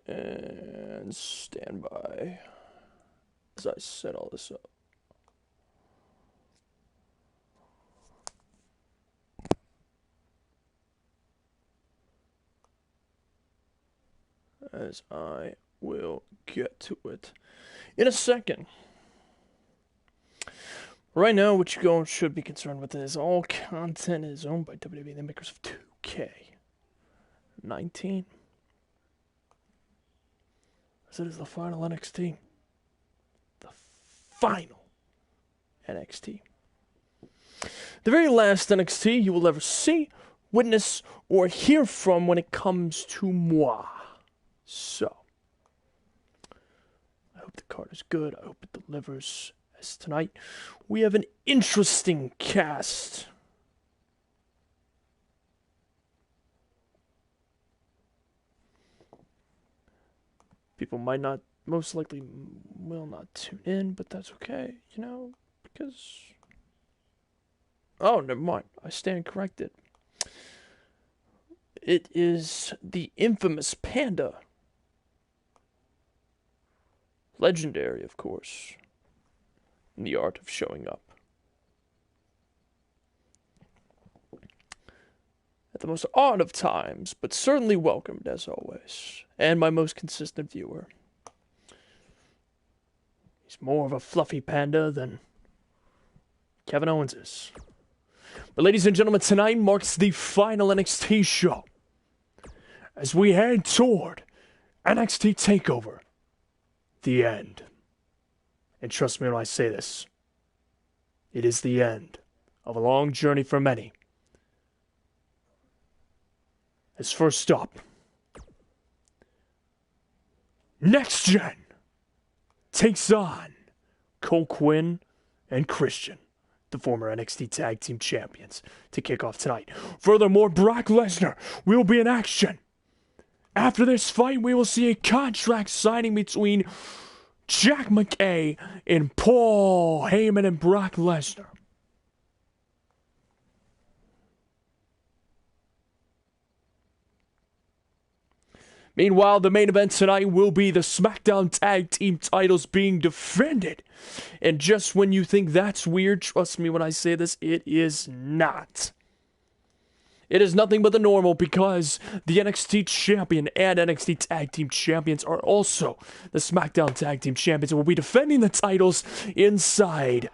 And stand by as I set all this up. As I will get to it in a second. Right now, what you should be concerned with is all content is owned by WWE, the makers of 2k19. As it is the final NXT. The final NXT. The very last NXT you will ever see, witness, or hear from when it comes to moi. So, I hope the card is good. I hope it delivers. As tonight, we have an interesting cast. People might not, most likely will not tune in, but that's okay, because... Oh, never mind. I stand corrected. It is the infamous Panda. Legendary, of course, in the art of showing up. At the most odd of times, but certainly welcomed as always. And my most consistent viewer. He's more of a fluffy panda than Kevin Owens is. But ladies and gentlemen, tonight marks the final NXT show. As we head toward NXT TakeOver. The end. And trust me when I say this. It is the end of a long journey for many. As first up, Next Gen takes on Cole Quinn and Christian, the former NXT Tag Team Champions, to kick off tonight. Furthermore, Brock Lesnar will be in action. After this fight, we will see a contract signing between Jack McKay and Paul Heyman and Brock Lesnar. Meanwhile, the main event tonight will be the SmackDown Tag Team titles being defended. And just when you think that's weird, trust me when I say this, it is not. It is nothing but the normal because the NXT Champion and NXT Tag Team Champions are also the SmackDown Tag Team Champions and will be defending the titles inside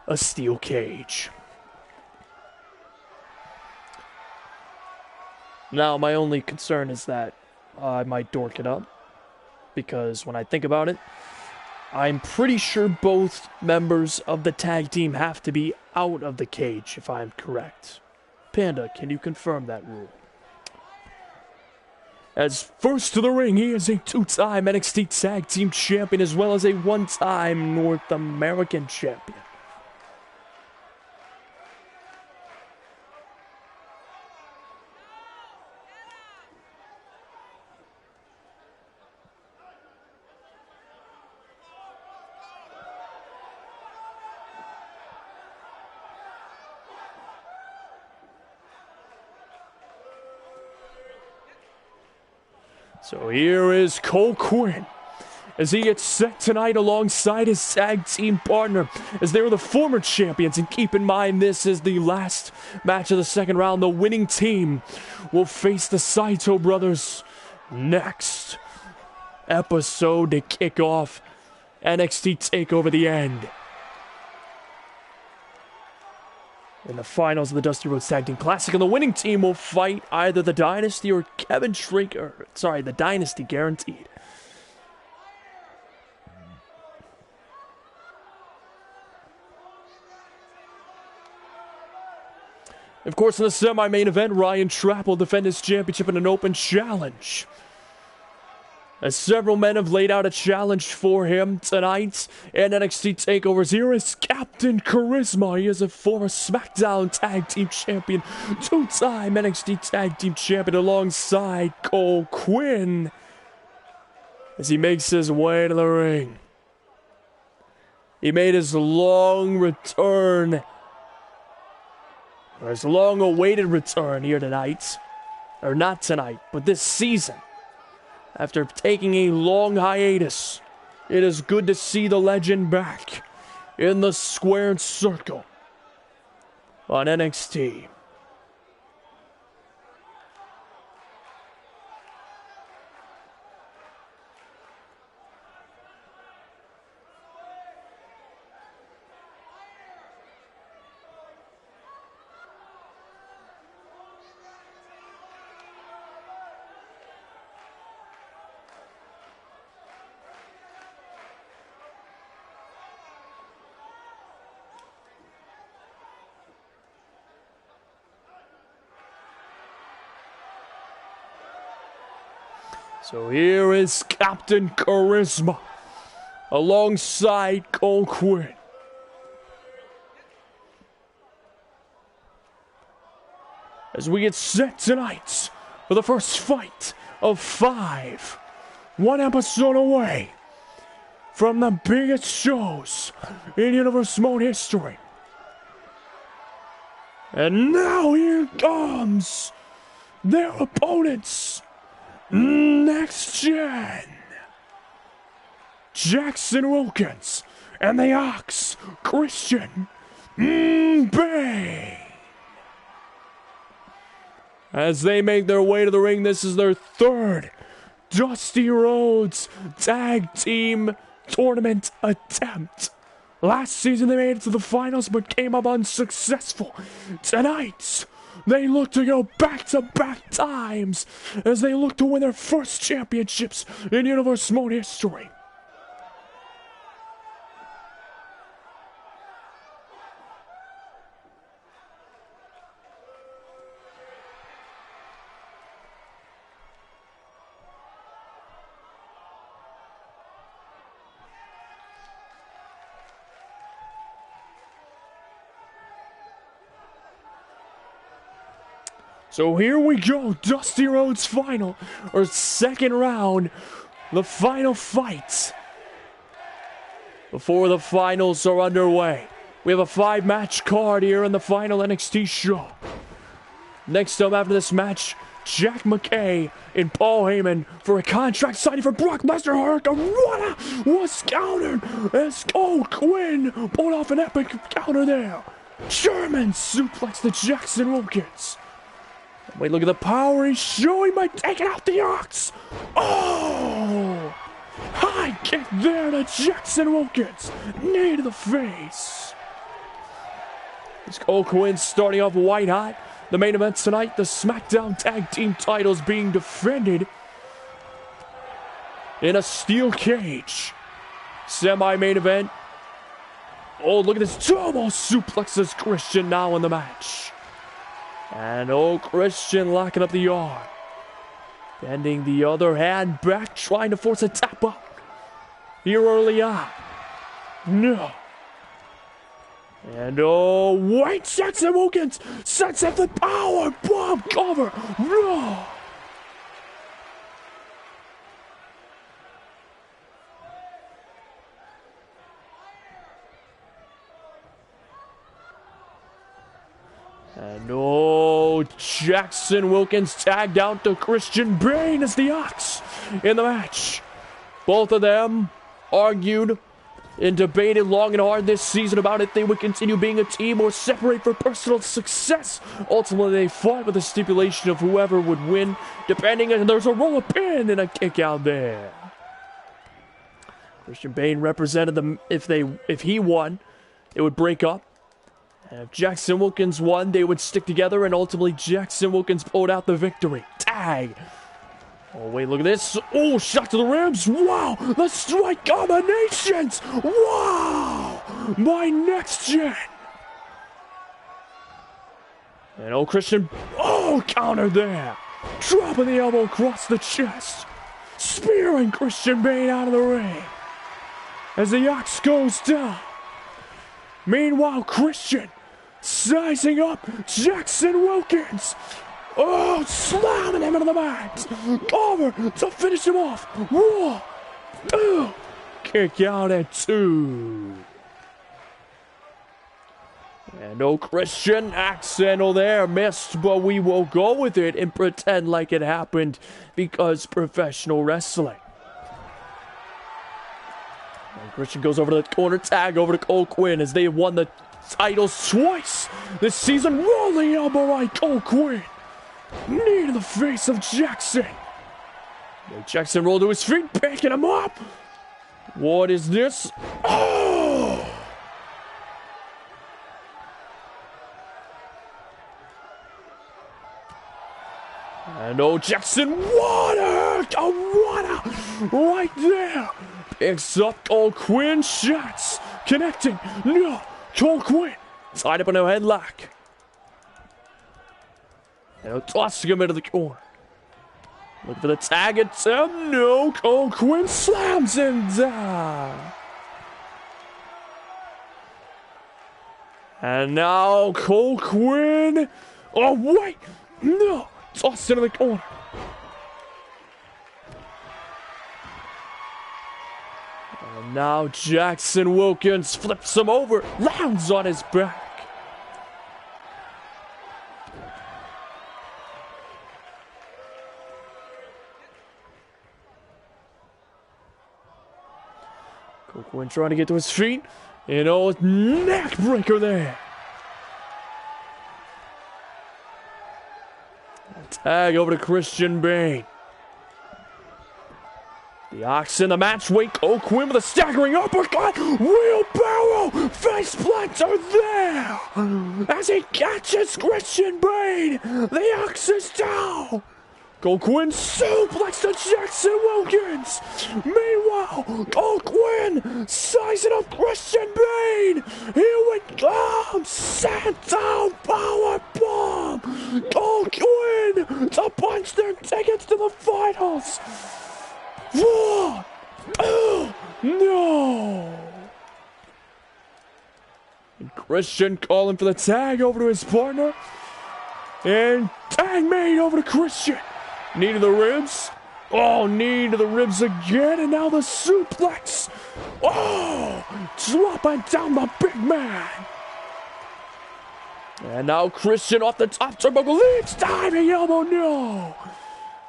a steel cage. Now, my only concern is that I might dork it up, because when I think about it, I'm pretty sure both members of the tag team have to be out of the cage, if I'm correct. Panda, can you confirm that rule? As first to the ring, he is a two-time NXT Tag Team Champion as well as a one-time North American Champion. So here is Cole Quinn as he gets set tonight alongside his tag team partner as they were the former champions. And keep in mind, this is the last match of the second round. The winning team will face the Saito brothers next episode to kick off NXT TakeOver the end. In the finals of the Dusty Rhodes Tag Team Classic, and the winning team will fight either the Dynasty or Kevin Schrager. Sorry, the Dynasty guaranteed. Of course, in the semi-main event, Ryan Trapp will defend his championship in an open challenge. As several men have laid out a challenge for him tonight in NXT TakeOver. Here is Captain Charisma. He is a former SmackDown Tag Team Champion, two-time NXT Tag Team Champion alongside Cole Quinn as he makes his way to the ring. He made his long return, or his long-awaited return here tonight. Or not tonight, but this season. After taking a long hiatus, it is good to see the legend back in the squared circle on NXT. So here is Captain Charisma alongside Cole Quinn. As we get set tonight for the first fight of 5. One episode away from the biggest shows in Universe Mode history. And now here comes their opponents. Next Gen, Jackson Wilkins and the Ox, Christian Bane. As they make their way to the ring, this is their 3rd Dusty Rhodes Tag Team Tournament attempt. Last season they made it to the finals but came up unsuccessful. Tonight, they look to go back-to-back times as they look to win their first championships in Universe Mode history. So here we go, Dusty Rhodes final, or second round, the final fight. Before the finals are underway, we have a 5-match card here in the final NXT show. Next up after this match, Jack McKay and Paul Heyman for a contract signing for Brock Lesnar. Hurricanrana was countered as Cole Quinn pulled off an epic counter there. German suplex to Jackson Wilkins. Wait, look at the power he's showing by taking out the Ox. Oh! High kick there to Jackson Wilkins. Knee to the face. It's Cole Quinn starting off white hot. The main event tonight, the SmackDown Tag Team titles being defended in a steel cage. Semi-main event. Oh, look at this turbo suplexes Christian now in the match. And Christian locking up the arm. Bending the other hand back, trying to force a tap out. Here early on. No. And wait, Jackson Wilkins sets up the power bomb cover. No. And Jackson Wilkins tagged out to Christian Bane as the Ox in the match. Both of them argued and debated long and hard this season about if they would continue being a team or separate for personal success. Ultimately, they fought with the stipulation of whoever would win, depending, and there's a roll of pin and a kick out there. Christian Bane represented them. If he won, it would break up. And if Jackson Wilkins won, they would stick together, and ultimately Jackson Wilkins pulled out the victory. Tag! Oh, wait, look at this. Oh, shot to the ribs. Wow, the strike combinations. Wow, my next gen. And Christian, counter there. Dropping the elbow across the chest. Spearing Christian Bane out of the ring. As the Ox goes down. Meanwhile, Christian sizing up Jackson Wilkins. Slamming him into the mat. Over to finish him off. 1, 2. Kick out at 2. And no Christian axe handle there. Missed, but we will go with it and pretend like it happened because professional wrestling. And Christian goes over to the corner, tag over to Cole Quinn as they have won the titles twice this season. Rolling elbow right, Cole Quinn. Knee to the face of Jackson. And Jackson rolled to his feet, picking him up. What is this? Oh! And oh, Jackson, water! Right there! Picks up Cole Quinn, shots, connecting, no, Cole Quinn, tied up in a headlock. And he'll toss him into the corner. Look for the tag attempt, no, Cole Quinn slams him down. And now Cole Quinn, oh wait, no, tossed into the corner. And now Jackson Wilkins flips him over, lands on his back. Cole Quinn trying to get to his feet. And oh, neck breaker there. Tag over to Christian Bane. The Ox in the match. Wait, Cole Quinn with a staggering uppercut. Wheelbarrow. Face planter there. As he catches Christian Bane. The Ox is down. Cole Quinn suplex to Jackson Wilkins. Meanwhile, Cole Quinn sizing up Christian Bane. Here we come. Sent down power bomb. Cole Quinn to punch their tickets to the finals. 1, 2, no. And Christian calling for the tag over to his partner. And tag made over to Christian. Knee to the ribs. Oh, knee to the ribs again. And now the suplex. Oh, dropping down the big man. And now Christian off the top turnbuckle. Leads diving elbow. No.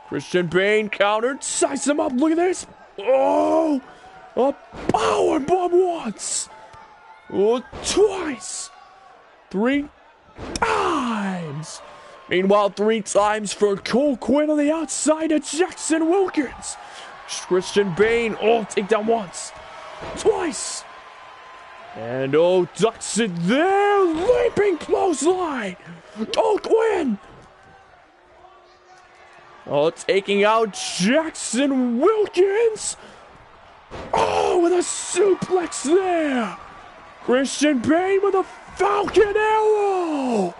Christian Bane countered. Size him up. Look at this. Oh, a power bomb once. Oh, twice. 3 times. Meanwhile, 3 times for Cole Quinn on the outside of Jackson Wilkins. Christian Bane, oh, take down once, twice. And oh, ducks it there, leaping clothesline. Cole Quinn. Oh, taking out Jackson Wilkins. Oh, with a suplex there. Christian Bane with a Falcon Arrow.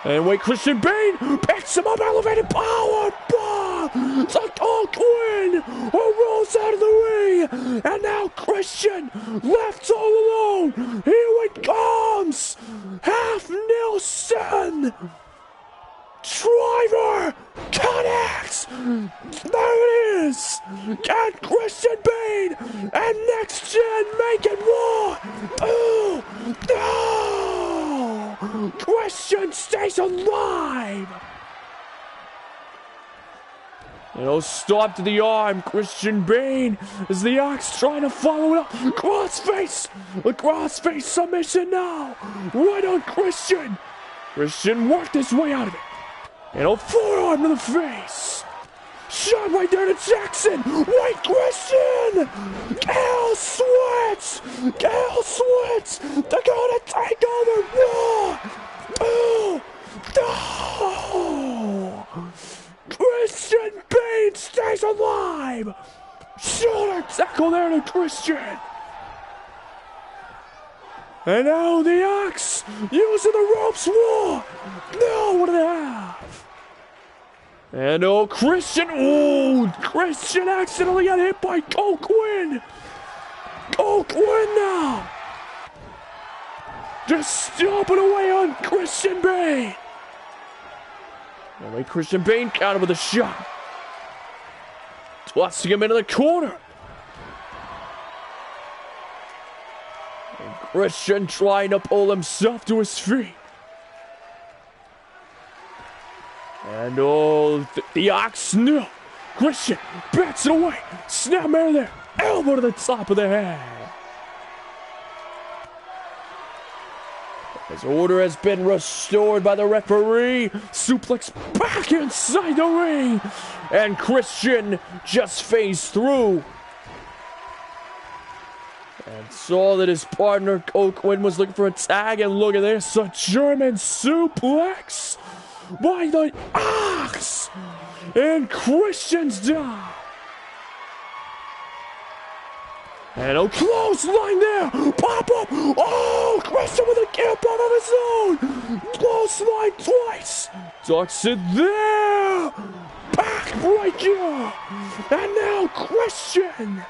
And wait, Christian Bane picks him up, elevated power bomb to Cole Quinn, who rolls out of the ring. And now Christian left all alone. Here it comes. Half Nelson. Driver connects. There it is. Can Christian Bane and Next Gen make it 1, 2, no. Christian stays alive. And oh, stop to the arm. Christian Bane as the Ox trying to follow it up. Crossface. A crossface submission now. Right on Christian. Christian worked his way out of it. And a forearm to the face. Shot right there to Jackson. Wait, Christian. Cal Sweats. Cal Sweats. They're gonna take over. 1, 2, no. Christian Bane stays alive. Shoulder tackle there to Christian. And now the Ox using the ropes. 1, no, 1.5. And oh, Christian, oh, Christian accidentally got hit by Cole Quinn. Cole Quinn now. Just stomping away on Christian Bane. And wait, Christian Bane countered with a shot. Tossing him into the corner. And Christian trying to pull himself to his feet. And the Ox, no. Christian backs it away. Snapmare there. Elbow to the top of the head. His order has been restored by the referee. Suplex back inside the ring. And Christian just phased through. And saw that his partner, Coquin, was looking for a tag. And look at this, a German suplex by the Ox. And Christian's down. And a close line there. Pop up. Oh, Christian with a camp out of his own. Close line twice. Ducks it there. Backbreaker. And now Christian.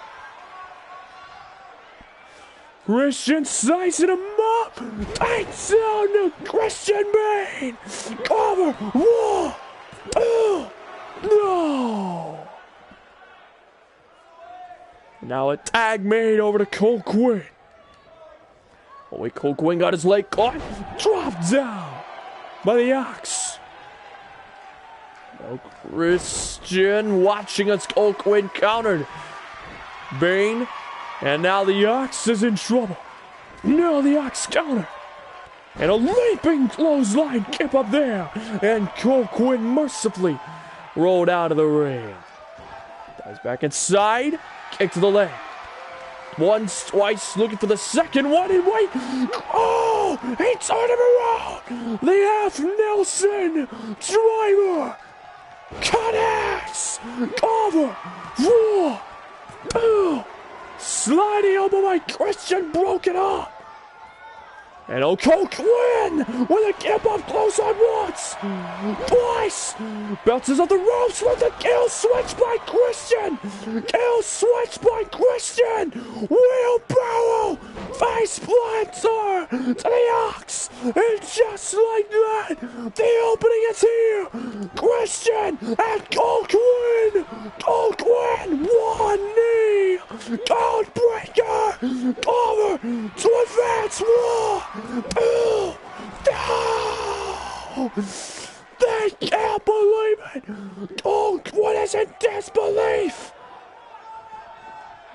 Christian sizing him up. Takes down to Christian Bane. Cover. Whoa. No. Now a tag made over to Coquin. Oh wait, Coquin got his leg caught. Dropped down by the Ox. Now Christian watching as Coquin countered Bane. And now the Ox is in trouble. Now the Ox counter. And a leaping clothesline kick up there. And Coquin mercifully rolled out of the ring. Dives back inside. Kick to the leg. Once, twice, looking for the second one. And wait. Oh, he turned him around. The half Nelson driver connects. Cover. Raw. Sliding elbow by Christian, broken up. And Coquin with a camp up close on once, twice, bounces off the ropes with a kill switch by Christian. Kill switch by Christian. Wheelbarrow face planter to the Ox. And just like that, the opening is here. Christian and Coquin. Coquin, one knee. Codebreaker. Cover to advance. Raw. No! They can't believe it! Oh, what is in disbelief?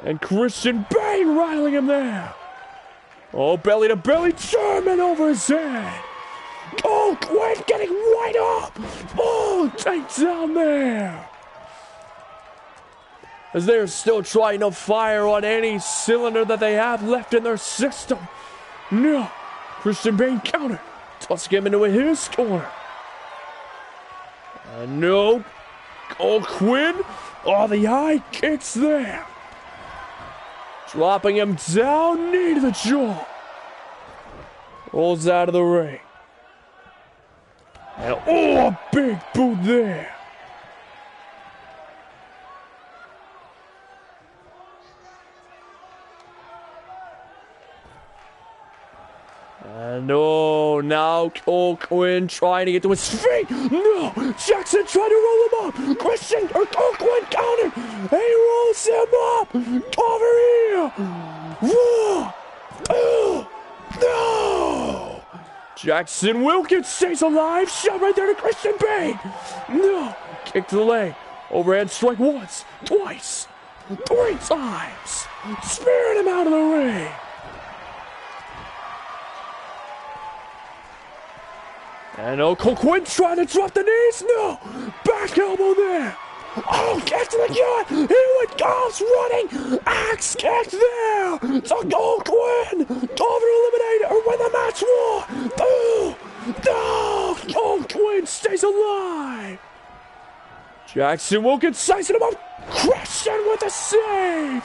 And Christian Bane riling him there. Oh, belly to belly, German over his head. Oh, Quinn getting right up. Oh, takes down there. As they're still trying to fire on any cylinder that they have left in their system. No. Christian Bane counter. Tossing him into his corner. And no. Quinn. Oh, the high kicks there. Dropping him down, knee to the jaw. Rolls out of the ring. And oh, a big boot there. And oh, now Coquin trying to get to his feet. No, Jackson trying to roll him up. Christian or Coquin counter. He rolls him up. Cover here. Whoa. No. Jackson Wilkins stays alive. Shot right there to Christian Bane. No. Kick to the leg. Overhead strike once, twice, 3 times. Spearing him out of the ring. And Coquin trying to drop the knees. No. Back elbow there. Oh, kick to the gut. Here it goes running. Axe kick there. To Coquin. Cover eliminated or win the match war. Oh, no. Coquin stays alive. Jackson Wilkins sizing him up. Christian with the save.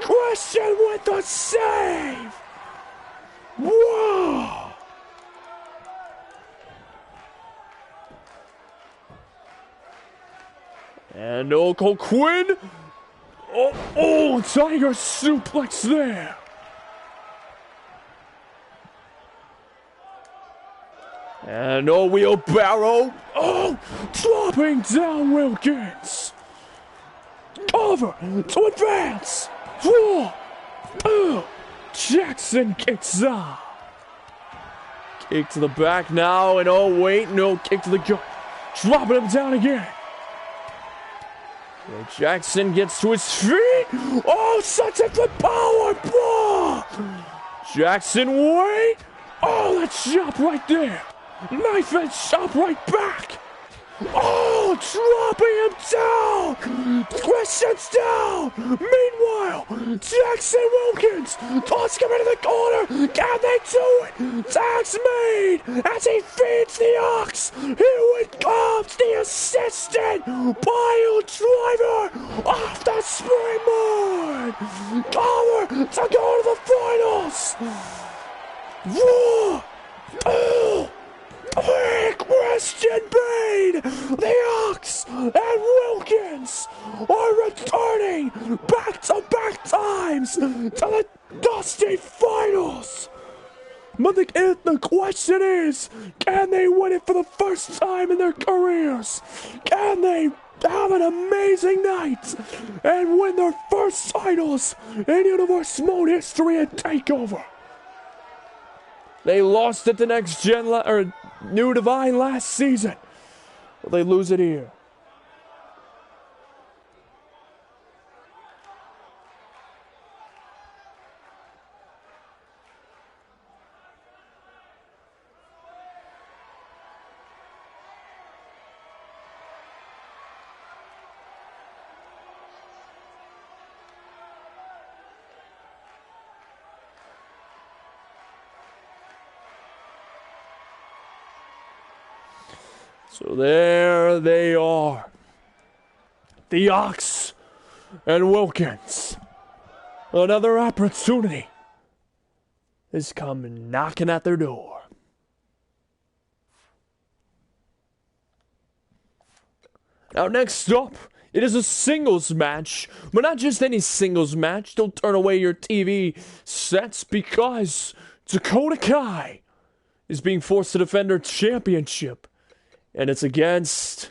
Christian with the save. Whoa. And Coquin. Oh, Tiger suplex there. And wheelbarrow. Oh, dropping down Wilkins. Cover to advance. Jackson kicks out. Kick to the back now, and oh wait, no, kick to the gut. Dropping him down again. And Jackson gets to his feet. Oh, such a good power bomb. Jackson, wait. Oh, that chop right there. Knife edge chop right back. Oh, dropping him down. Questions down. Meanwhile, Jackson Wilkins tossing him into the corner. Can they do it? Tag's made as he feeds the Ox. Here it comes, the assistant pile driver off the springboard. Cover to go to the finals. Raw. Oh. Christian Bane, the Ox, and Wilkins are returning back-to-back times to the Dusty Finals. But the question is, can they win it for the first time in their careers? Can they have an amazing night and win their first titles in Universe Mode history at TakeOver? They lost it to Next Gen, or New Divine last season. Will they lose it here? So there they are. The Ox and Wilkins. Another opportunity is coming knocking at their door. Now next up, it is a singles match, but not just any singles match. Don't turn away your TV sets because Dakota Kai is being forced to defend her championship. And it's against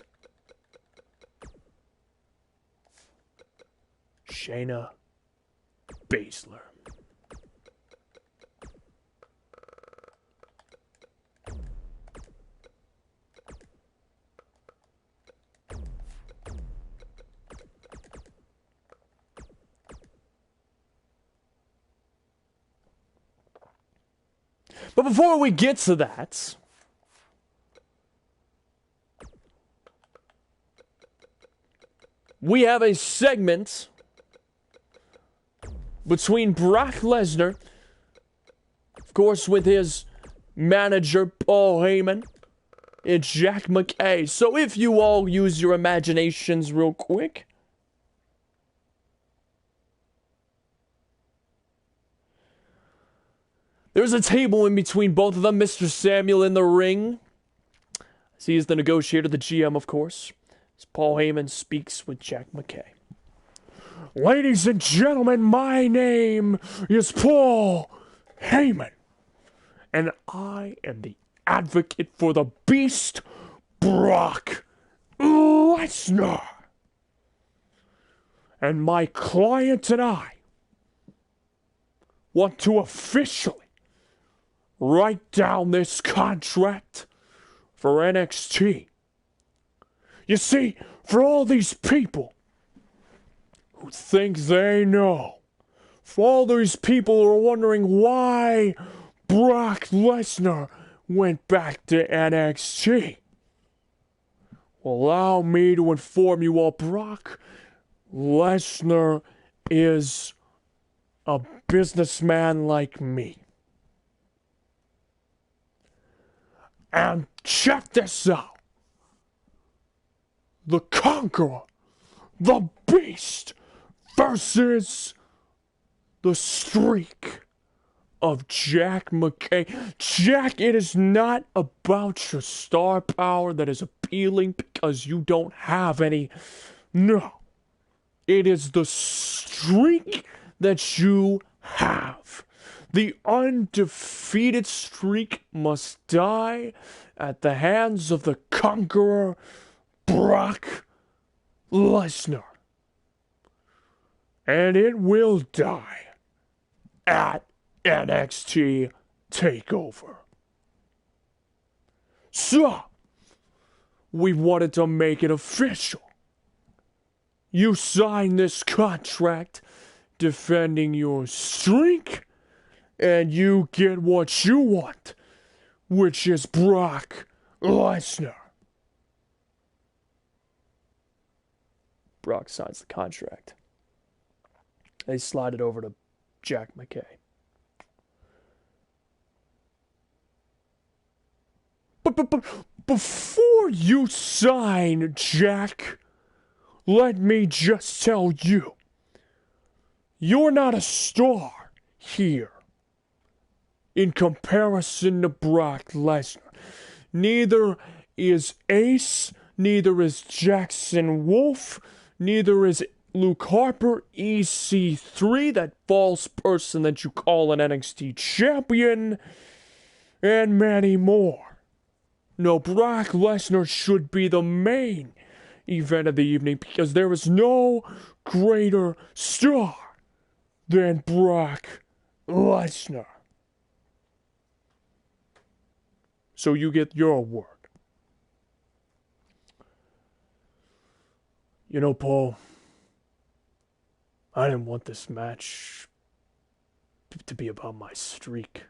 Shayna Baszler. But before we get to that, we have a segment between Brock Lesnar, of course, with his manager, Paul Heyman, and Jack McKay. So if you all use your imaginations real quick. There's a table in between both of them, Mr. Samuel in the ring. As he is the negotiator, the GM, of course. Paul Heyman speaks with Jack McKay. Ladies and gentlemen, my name is Paul Heyman, and I am the advocate for the Beast, Brock Lesnar. And my client and I want to officially write down this contract for NXT. You see, for all these people who think they know, for all these people who are wondering why Brock Lesnar went back to NXT, well, allow me to inform you all, Brock Lesnar is a businessman like me. And check this out. The Conqueror, the Beast, versus the Streak of Jack McKay. Jack, it is not about your star power that is appealing because you don't have any. No. It is the streak that you have. The undefeated streak must die at the hands of the Conqueror, Brock Lesnar. And it will die at NXT TakeOver. So, we wanted to make it official. You sign this contract defending your streak, and you get what you want, which is Brock Lesnar. Brock signs the contract. They slide it over to Jack McKay. But before you sign, Jack, let me just tell you, you're not a star here in comparison to Brock Lesnar. Neither is Ace, neither is Jackson Wolf, neither is Luke Harper, EC3, that false person that you call an NXT champion, and many more. No, Brock Lesnar should be the main event of the evening because there is no greater star than Brock Lesnar. So you get your word. You know, Paul, I didn't want this match to be about my streak.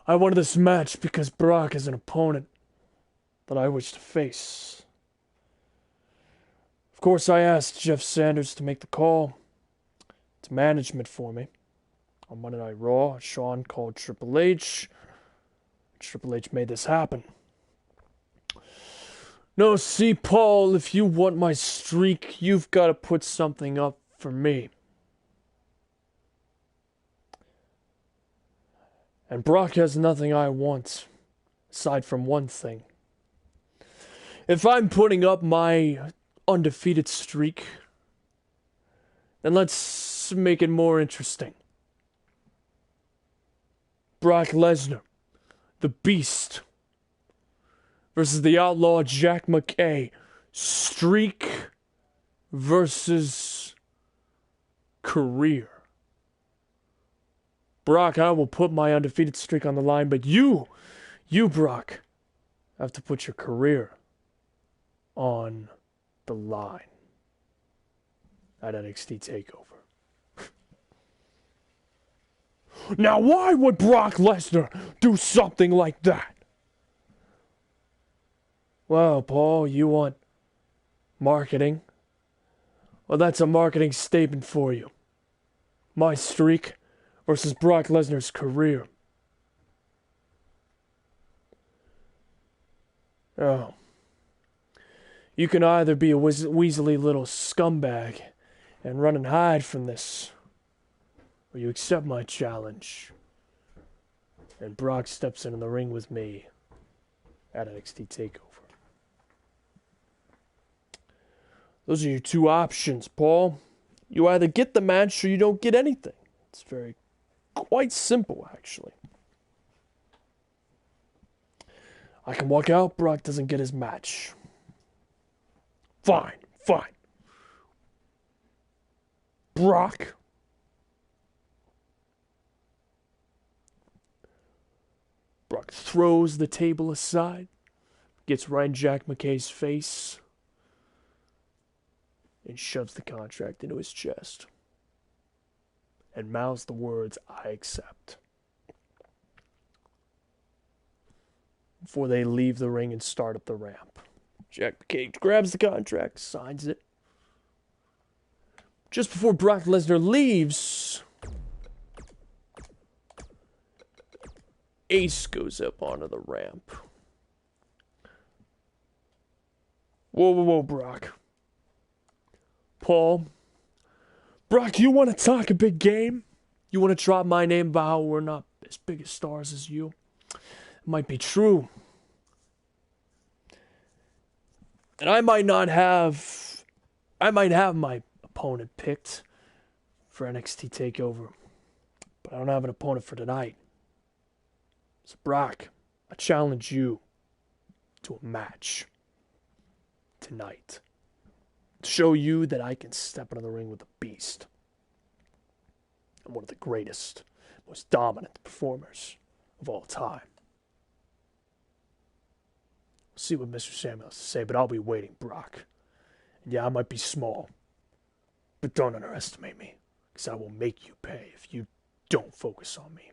I wanted this match because Brock is an opponent that I wish to face. Of course, I asked Jeff Sanders to make the call to management for me. On Monday Night Raw, Shawn called Triple H. Triple H made this happen. No, see, Paul, if you want my streak, you've got to put something up for me. And Brock has nothing I want, aside from one thing. If I'm putting up my undefeated streak, then let's make it more interesting. Brock Lesnar, the Beast, versus the Outlaw Jack McKay. Streak versus career. Brock, I will put my undefeated streak on the line, but you, Brock, have to put your career on the line at NXT TakeOver. Now, why would Brock Lesnar do something like that? Well, Paul, you want marketing? Well, that's a marketing statement for you. My streak versus Brock Lesnar's career. Oh. You can either be a weaselly little scumbag and run and hide from this, or you accept my challenge, and Brock steps in the ring with me at NXT TakeOver. Those are your two options, Paul. You either get the match or you don't get anything. It's quite simple, actually. I can walk out, Brock doesn't get his match. Fine. Brock throws the table aside, gets right in Jack McKay's face, and shoves the contract into his chest, and mouths the words, "I accept," before they leave the ring and start up the ramp. Jack McKay grabs the contract, signs it. Just before Brock Lesnar leaves, Ace goes up onto the ramp. Whoa, Brock. Paul. Brock, you want to talk a big game? You want to drop my name about how we're not as big as stars as you? It might be true. And I might have my opponent picked for NXT TakeOver, but I don't have an opponent for tonight. So Brock, I challenge you to a match tonight to show you that I can step into the ring with a beast. and one of the greatest, most dominant performers of all time. We'll see what Mr. Samuel has to say, but I'll be waiting, Brock. And yeah, I might be small, but don't underestimate me, because I will make you pay if you don't focus on me.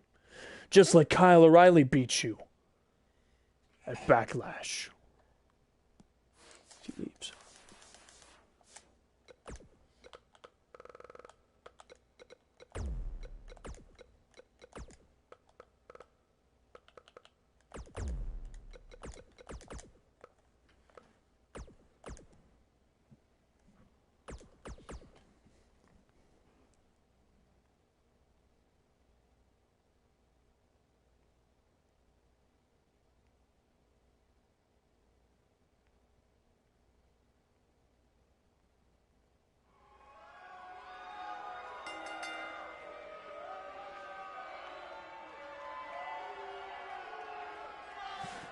Just like Kyle O'Reilly beat you at Backlash. She leaves.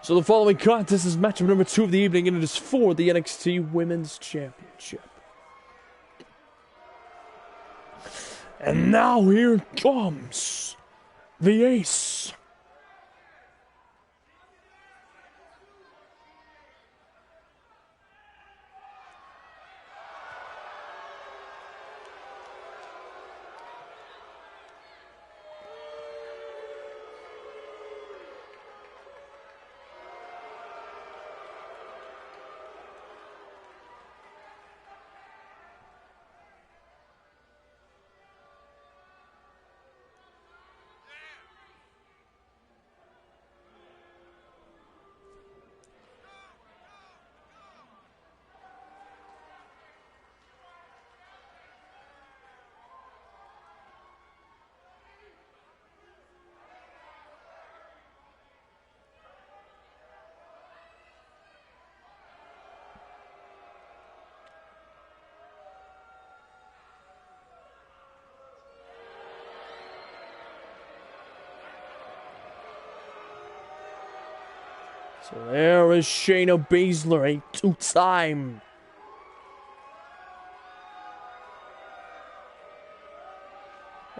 So the following contest is matchup number 2 of the evening, and it is for the NXT Women's Championship. And now here comes the ace. So there is Shayna Baszler, a 2-time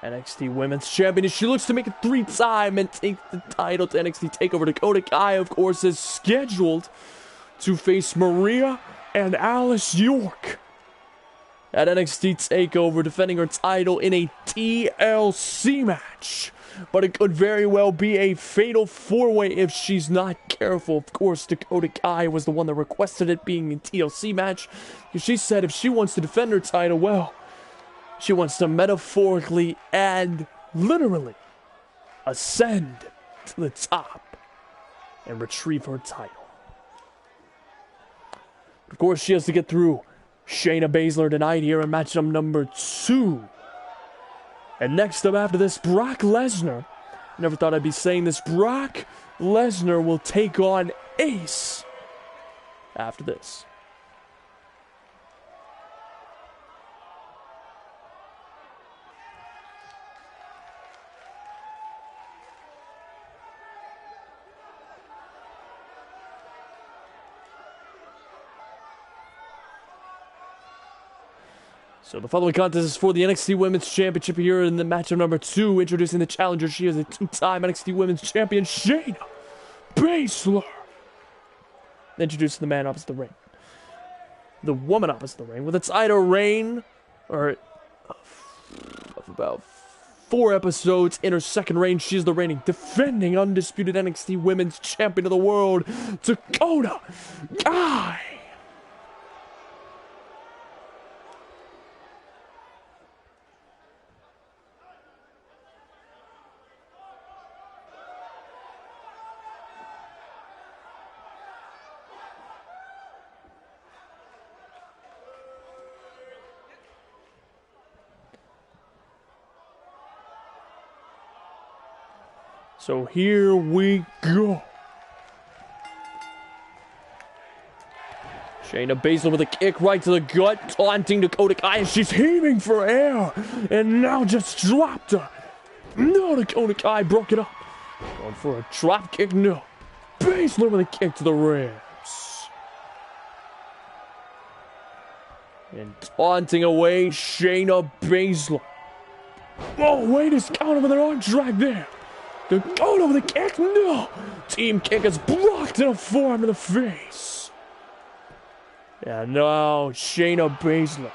NXT Women's Champion. She looks to make it 3-time and take the title to NXT TakeOver. Dakota Kai, of course, is scheduled to face Maria and Alice York at NXT TakeOver, defending her title in a TLC match. But it could very well be a fatal 4-way if she's not careful. Of course, Dakota Kai was the one that requested it being a TLC match, because she said if she wants to defend her title, well, she wants to metaphorically and literally ascend to the top and retrieve her title. Of course, she has to get through Shayna Baszler tonight here in matchup number 2. And next up after this, Brock Lesnar. Never thought I'd be saying this. Brock Lesnar will take on Ace after this. So the following contest is for the NXT Women's Championship here in the matchup number 2. Introducing the challenger, she is a 2-time NXT Women's Champion, Shayna Baszler. Introducing the man opposite the ring. The woman opposite the ring with a title reign, of about 4 episodes in her second reign. She is the reigning, defending, undisputed NXT Women's Champion of the world, Dakota Kai. So here we go. Shayna Baszler with a kick right to the gut, taunting Dakota Kai, and she's heaving for air, and now just dropped her. No, Dakota Kai broke it up. Going for a drop kick, no. Baszler with a kick to the ribs. And taunting away Shayna Baszler. Oh, wait, his counter with an arm drag there. Dakota with a kick. No. Team kick is blocked in a forearm to the face. And now Shayna Baszler.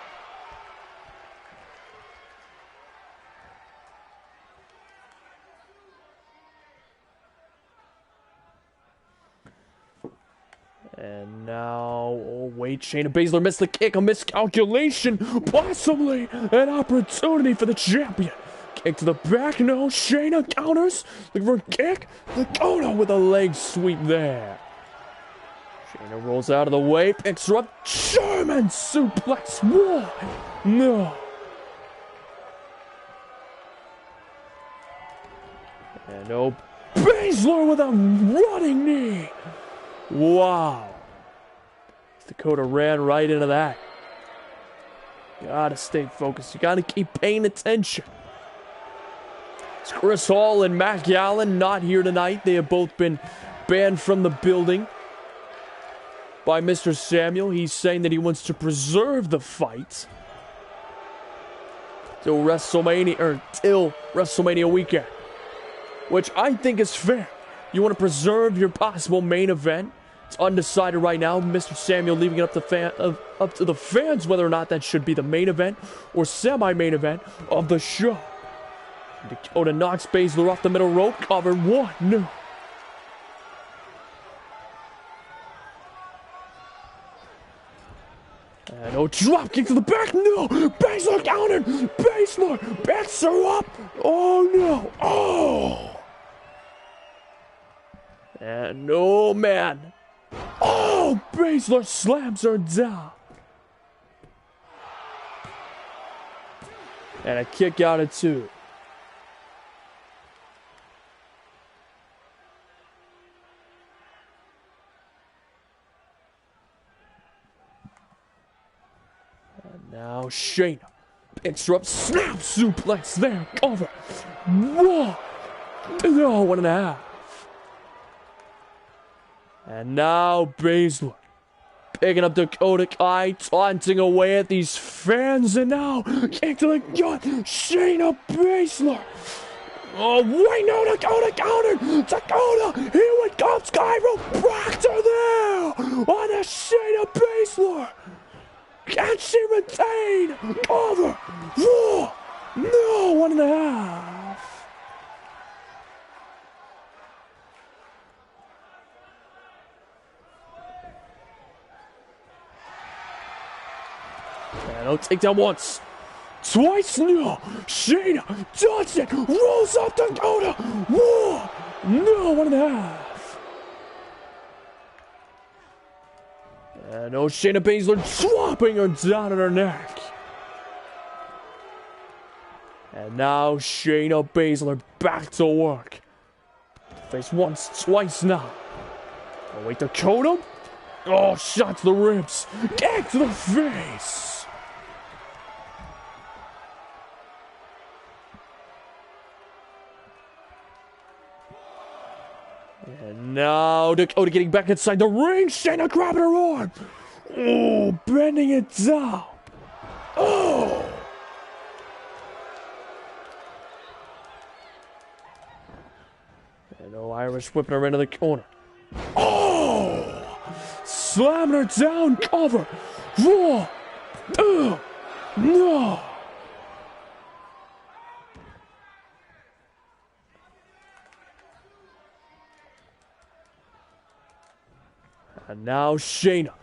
And now, oh wait, Shayna Baszler missed the kick, a miscalculation, possibly an opportunity for the champion. Kick to the back, no, Shayna counters, looking for a kick, Dakota with a leg sweep there. Shayna rolls out of the way, picks her up, German suplex, one, no. And oh, Baszler with a running knee. Wow. Dakota ran right into that. Gotta stay focused. You gotta keep paying attention. It's Chris Hall and Matt Gallen not here tonight. They have both been banned from the building by Mr. Samuel. He's saying that he wants to preserve the fight till WrestleMania weekend, which I think is fair. You want to preserve your possible main event. It's undecided right now. Mr. Samuel leaving it up to the fans whether or not that should be the main event or semi-main event of the show. Dakota knocks Baszler off the middle rope. Covered one. No. And oh, drop kick to the back. No. Baszler countered. Baszler backs her up. Oh, no. Oh. And oh, man. Oh, Baszler slams her down. And a kick out at 2. And now Shayna picks her up, snap suplex there, cover. One. No, 1.5. And now Baszler picking up Dakota Kai, taunting away at these fans, and now kick to the gut, Shayna Baszler. Oh wait, no, Dakota countered. Dakota, here we go, chiropractor there on the Shayna Baszler. Can she retain? Cover. Whoa. No, 1.5. And I'll take down once. Twice, no. Shayna does it. Rolls up Dakota. Whoa. No, 1.5. And oh, Shayna Baszler dropping her down on her neck. And now Shayna Baszler back to work. Face once, twice now. Oh, wait, Dakota. Oh, shot to the ribs. Kick to the face. And now Dakota getting back inside the ring. Shayna grabbing her arm. Oh, bending it down. Oh. And oh, Irish whipping her into the corner. Oh. Slamming her down. Cover. Whoa. No. And now Shayna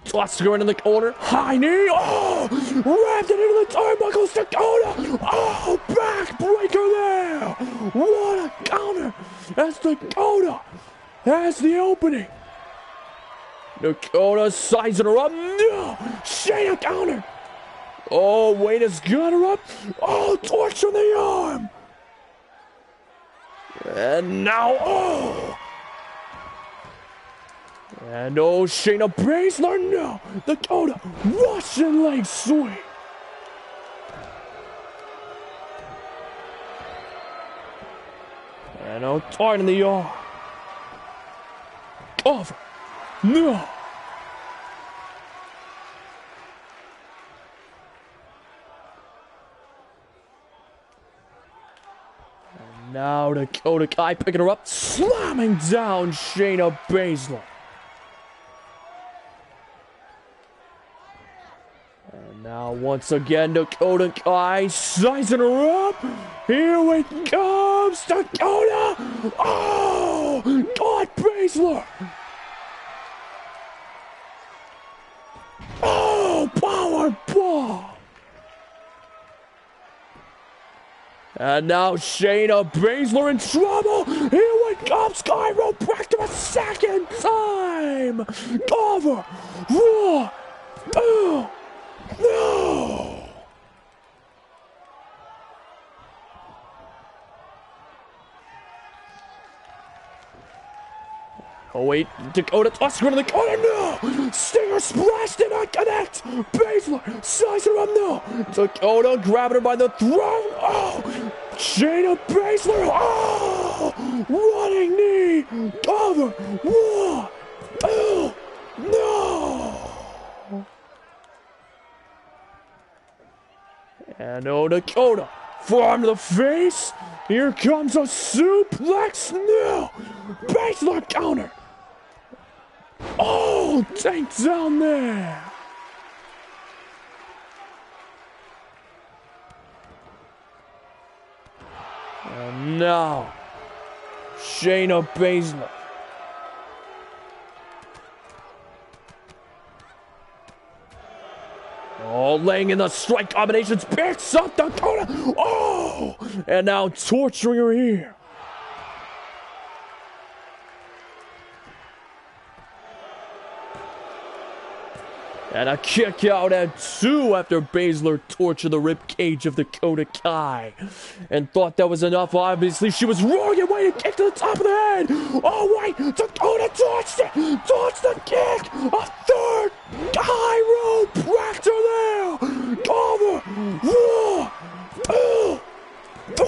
tossing her into the corner. High knee. Oh! Wrapped it into the turnbuckles. Dakota. Oh! Backbreaker there. What a counter. That's Dakota. That's the opening. Dakota sizing her up. No! Shayna counter. Oh, wait, has got her up. Oh, torch on the arm. And now, oh! And oh, Shayna Baszler, no! Dakota, Russian leg sweep! And oh, tight in the arm. Over. No! Now Dakota Kai picking her up, slamming down Shayna Baszler. And now once again Dakota Kai sizing her up. Here it comes, Dakota! Oh! God, Baszler! Oh, power bomb! And now Shayna Baszler in trouble. Here it comes, chiropractor a second time. Over. 1, 2, no. Oh wait, Dakota tossing her to the corner, no! Stinger splash did not connect! Baszler sizing her up, no! Dakota grabbing her by the throat, oh! Shayna Baszler, oh! Running knee, cover, 1, 2, no! And oh, Dakota, from the face, here comes a suplex, no! Baszler counter! Oh, tank down there. And now, Shayna Baszler. Oh, laying in the strike combinations, picks up Dakota. Oh, and now torturing her here. And a kick out at 2 after Baszler tortured the ribcage of Dakota Kai. And thought that was enough. Obviously, she was wrong and waiting kick to the top of the head. Oh, wait. Dakota dodged it. Dodged the kick. A third chiropractor there. Cover. 1, 2, 3.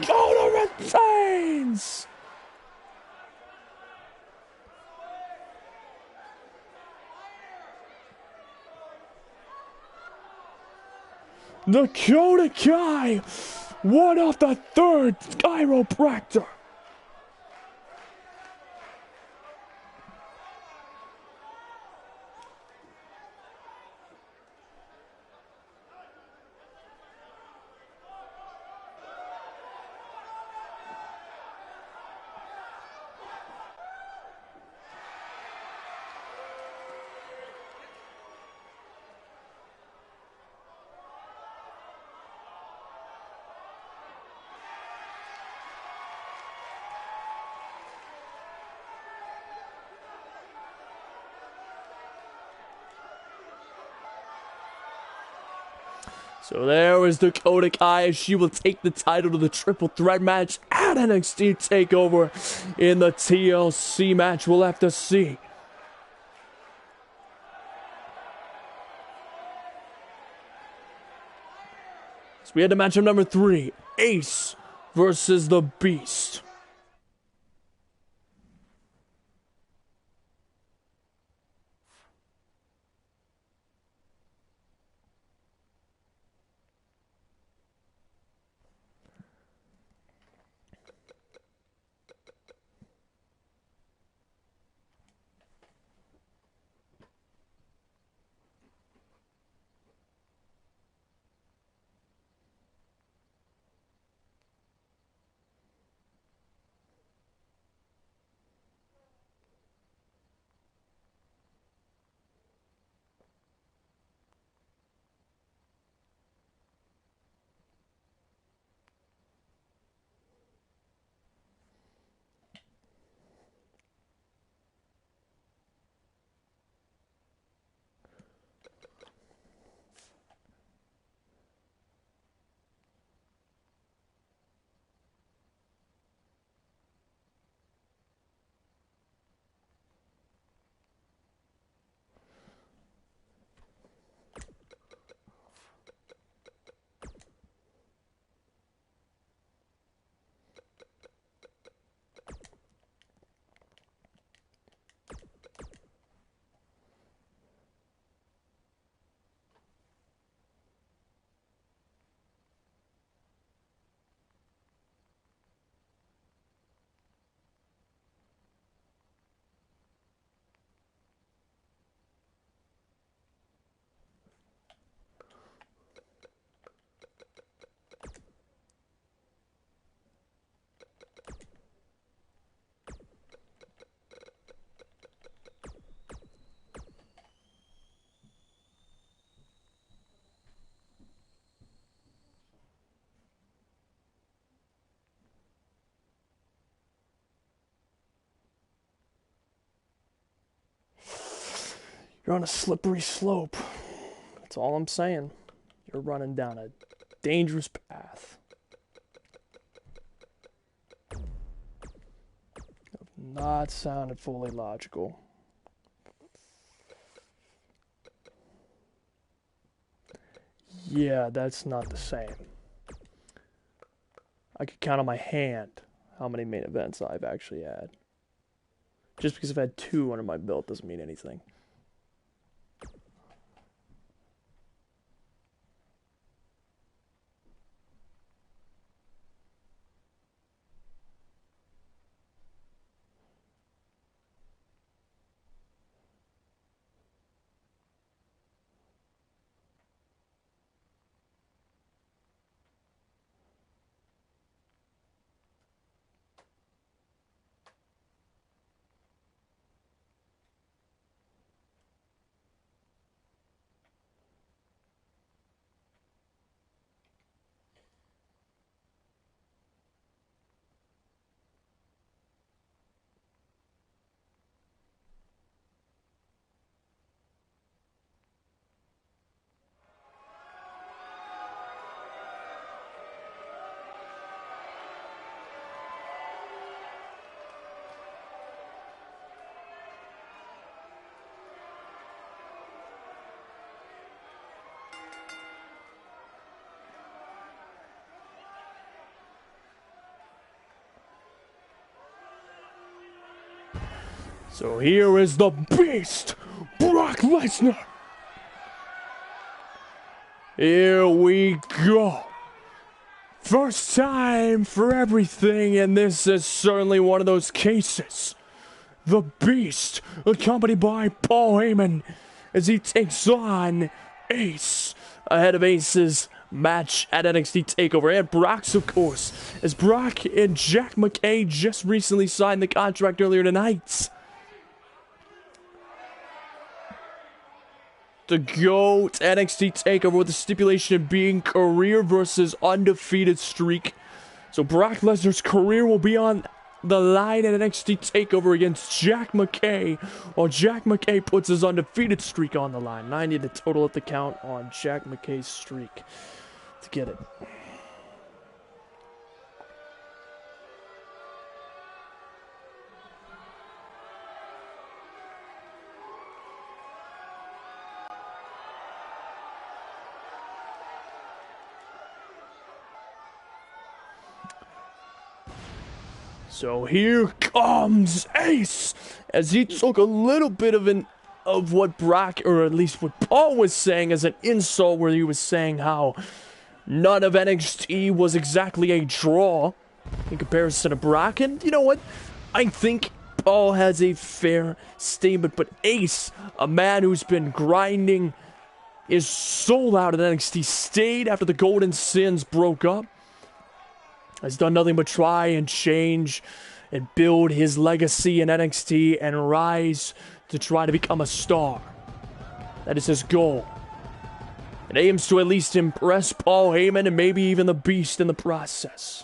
Dakota retains. Dakota Kai, one off the third chiropractor. So there is Dakota Kai as she will take the title to the triple threat match at NXT TakeOver. In the TLC match, we'll have to see. So we had to matchup number 3, Ace versus the Beast. You're on a slippery slope. That's all I'm saying. You're running down a dangerous path. Not sounded fully logical. Yeah, that's not the same. I could count on my hand how many main events I've actually had. Just because I've had 2 under my belt doesn't mean anything. So here is the Beast, Brock Lesnar. Here we go. First time for everything, and this is certainly one of those cases. The Beast, accompanied by Paul Heyman, as he takes on Ace, ahead of Ace's match at NXT TakeOver, and Brock's, of course, as Brock and Jack McKay just recently signed the contract earlier tonight. To go to NXT TakeOver with the stipulation being career versus undefeated streak. So Brock Lesnar's career will be on the line at NXT TakeOver against Jack McKay, while Jack McKay puts his undefeated streak on the line. 90 to total at the count on Jack McKay's streak to get it. So here comes Ace, as he took a little bit of what Brock, or at least what Paul was saying as an insult, where he was saying how none of NXT was exactly a draw in comparison to Brock. And you know what? I think Paul has a fair statement, but Ace, a man who's been grinding, is sold out at NXT, stayed after the Golden Sins broke up, has done nothing but try and change and build his legacy in NXT and rise to try to become a star. That is his goal. It aims to at least impress Paul Heyman and maybe even the Beast in the process.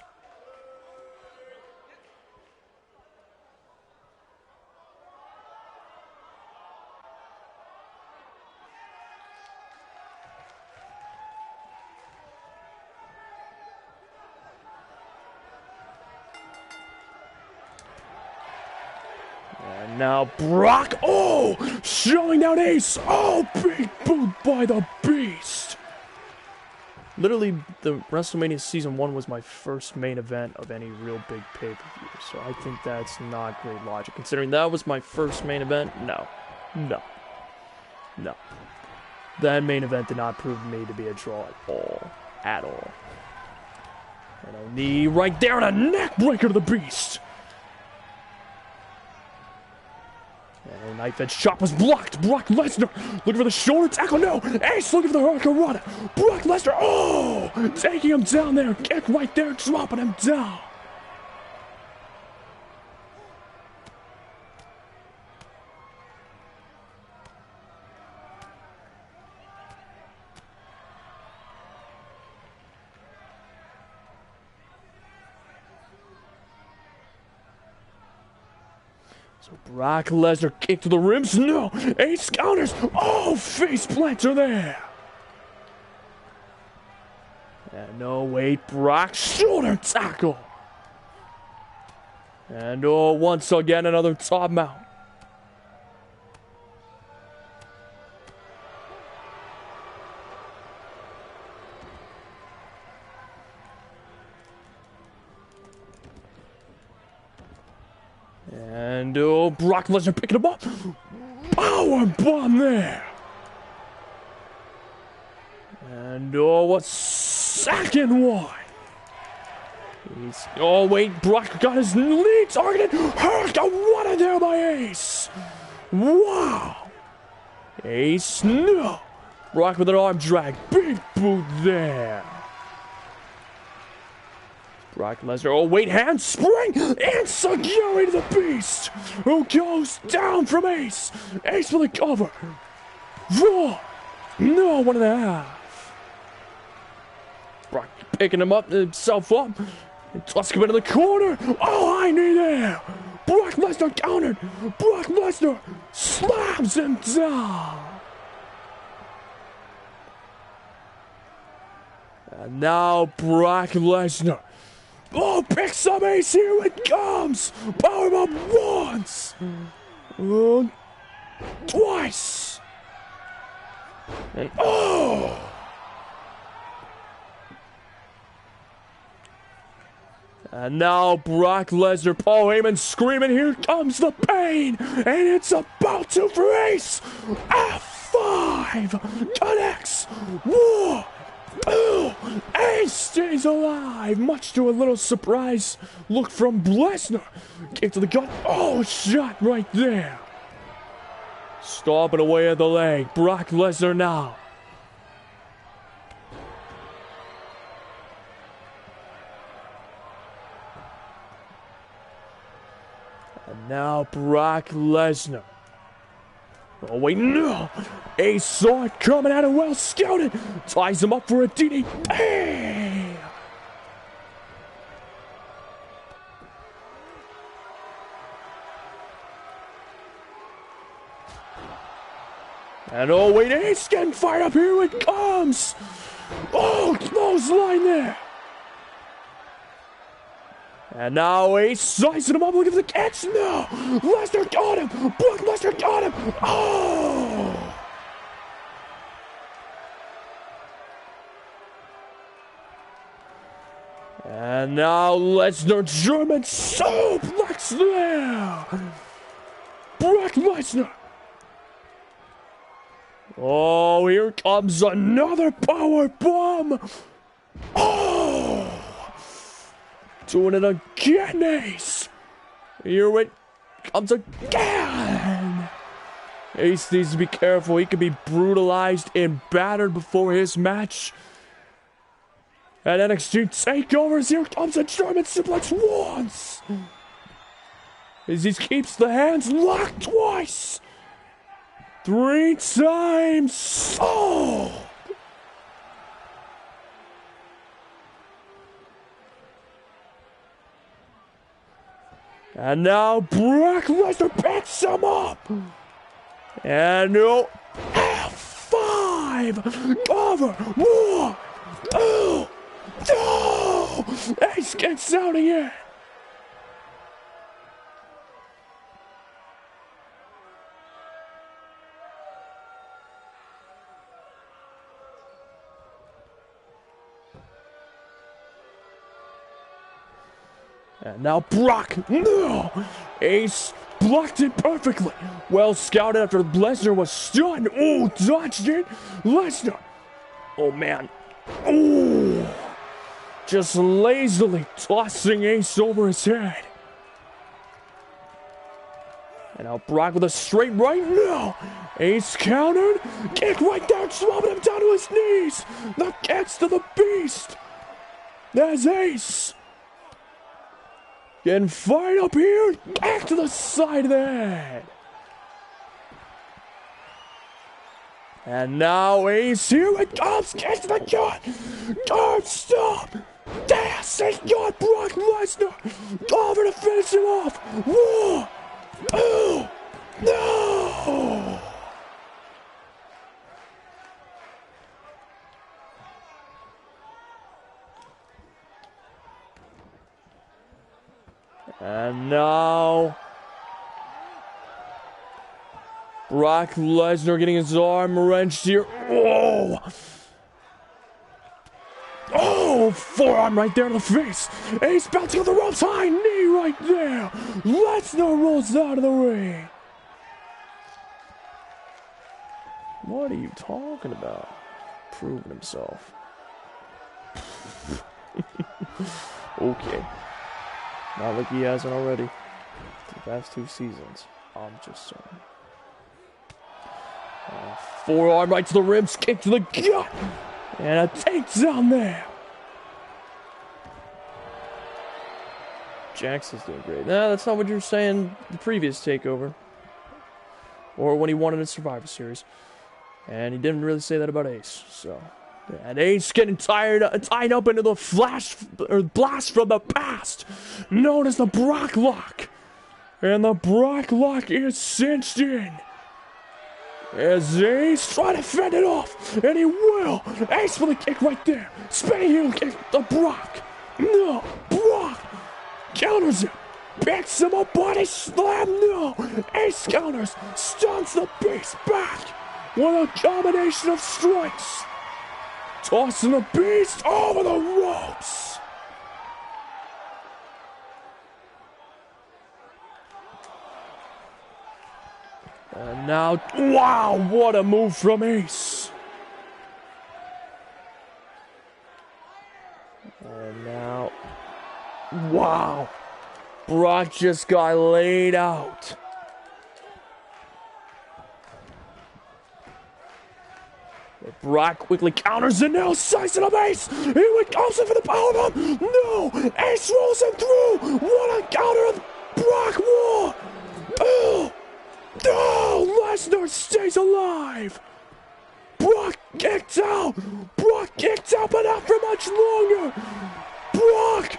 Now Brock, showing down Ace, big boot by the Beast. Literally, the WrestleMania Season 1 was my first main event of any real big pay-per-view, so I think that's not great logic. Considering that was my first main event, no. That main event did not prove me to be a draw at all. And a knee right there and a neck breaker to the Beast. And a knife edge chop was blocked. Brock Lesnar looking for the shoulder tackle. No, Ace looking for the Hurricanrana. Brock Lesnar, taking him down there. Kick right there, dropping him down. So Brock Lesnar kick to the ribs. No. Ace counters. Oh, face planter there. And no, wait. Brock shoulder tackle. And oh, once again, another top mount. And oh, Brock Lesnar picking him up. Power bomb there. And oh, what second one? Oh wait, Brock got his lead targeted. What a there by Ace. Wow. Ace, no. Brock with an arm drag. Big boot there. Brock Lesnar, oh wait, handspring, and Sagiri to the beast, who goes down from Ace. Ace for the cover. Raw. No, 1.5. Brock picking himself up, and tossing him into the corner. Oh, high knee there. Brock Lesnar countered. Brock Lesnar slams him down. And now Brock Lesnar. Oh, picks up Ace, here it comes! Powerbomb once! Twice! And oh! And now Brock Lesnar, Paul Heyman screaming, here comes the pain! And it's about to for Ace! F5! Connects! Whoa! Oh, Ace stays alive, much to a little surprise look from Lesnar. Kick to the gut. Oh, shot right there. Stomping away at the leg. Brock Lesnar now. And now Brock Lesnar. Oh, wait, no! Ace saw it coming out and well scouted. Ties him up for a DDT. And oh, wait, Ace getting fired up. Here it comes. Oh, clothesline there. And now Ace sizing him up, looking for the catch. No! Lesnar got him! Brock Lesnar got him! Oh! And now Lesnar German suplex there! Brock Lesnar! Oh, here comes another power bomb! Oh! Doing it again, Ace. Here it comes again. Ace needs to be careful. He could be brutalized and battered before his match. At NXT takeovers, here comes a German suplex once. As he keeps the hands locked twice. 3 times. Oh! And now Brock Lesnar picks him up. And no, F5 cover. 1, 2, no! Ace gets out again. And now Brock, no! Ace blocked it perfectly. Well scouted after Lesnar was stunned. Oh, dodged it. Lesnar. Oh, man. Oh. Just lazily tossing Ace over his head. And now Brock with a straight right. No! Ace countered. Kick right there, dropping him down to his knees. The catch to the beast. There's Ace. Getting fired up here. Back to the side of the head. And now Ace, here it comes. Catch to the gut. Guard stop. Yes, he got Brock Lesnar. Over to finish him off. 1, Oh! No! And now Brock Lesnar getting his arm wrenched here. Oh! Oh, forearm right there in the face. Ace bouncing on the ropes. High knee right there. Lesnar rolls out of the ring. What are you talking about? Proving himself. Okay. Not like he hasn't already. The past 2 seasons. I'm just saying. Forearm right to the ribs. Kick to the gut. And a takedown there. Jackson's doing great. No, that's not what you were saying the previous takeover. Or when he won in the Survivor Series. And he didn't really say that about Ace. So, and Ace getting tied up into the blast from the past, known as the Brock Lock. And the Brock Lock is cinched in. As Ace trying to fend it off, and he will. Ace for the kick right there. Spinning heel kick to Brock. No, Brock counters him. Picks him up, body slam. No, Ace counters. Stunts the Beast back with a combination of strikes. Tossing the Beast over the ropes. And now, wow, what a move from Ace. And now, wow, Brock just got laid out. Brock quickly counters and now slicing up Ace. He goes in for the powerbomb. No, Ace rolls him through. What a counter. Brock won. Oh. No, Lesnar stays alive. Brock kicked out. Brock kicked out, but not for much longer. Brock,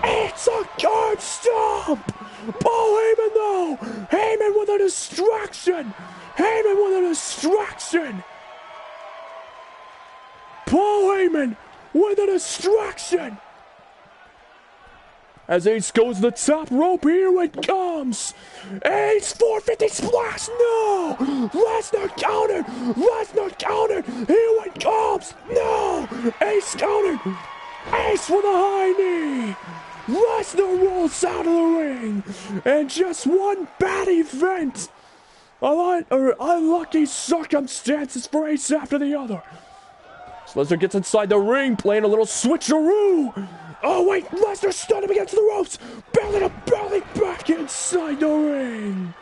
it's a guard stomp. Paul Heyman though. Heyman with a distraction. Heyman with a distraction. Paul Heyman with a distraction. As Ace goes to the top rope, here it comes. Ace 450 splash, no! Lesnar countered, Lesnar countered, here it comes, no! Ace countered, Ace with a high knee. Lesnar rolls out of the ring, and just one bad event. Unlucky circumstances for Ace after the other. So Lesnar gets inside the ring, playing a little switcheroo. Oh wait, Lesnar stunned him against the ropes. Belly to belly back inside the ring.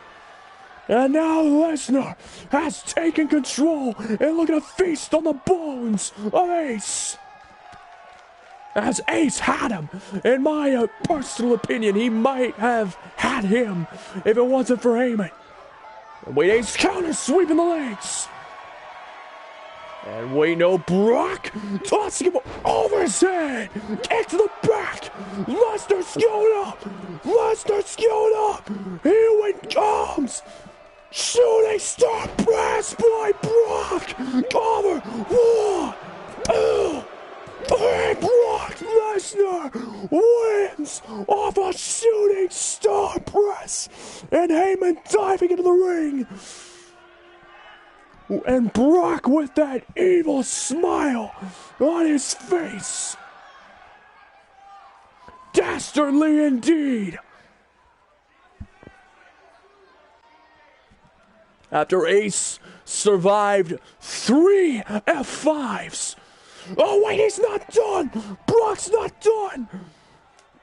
And now Lesnar has taken control and looking to feast on the bones of Ace. As Ace had him, in my personal opinion, he might have had him if it wasn't for Heyman. And wait, Ace counters, sweeping the legs. And wait, no, Brock tossing him over his head. Kick to the back. Lesnar skewed up. Lesnar skewed up. Here it comes. Shooting star press by Brock. Cover. 1, 2, 3. Brock Lesnar wins off a shooting star press. And Heyman diving into the ring. And Brock with that evil smile on his face. Dastardly indeed. After Ace survived 3 F5s. Oh wait, he's not done. Brock's not done.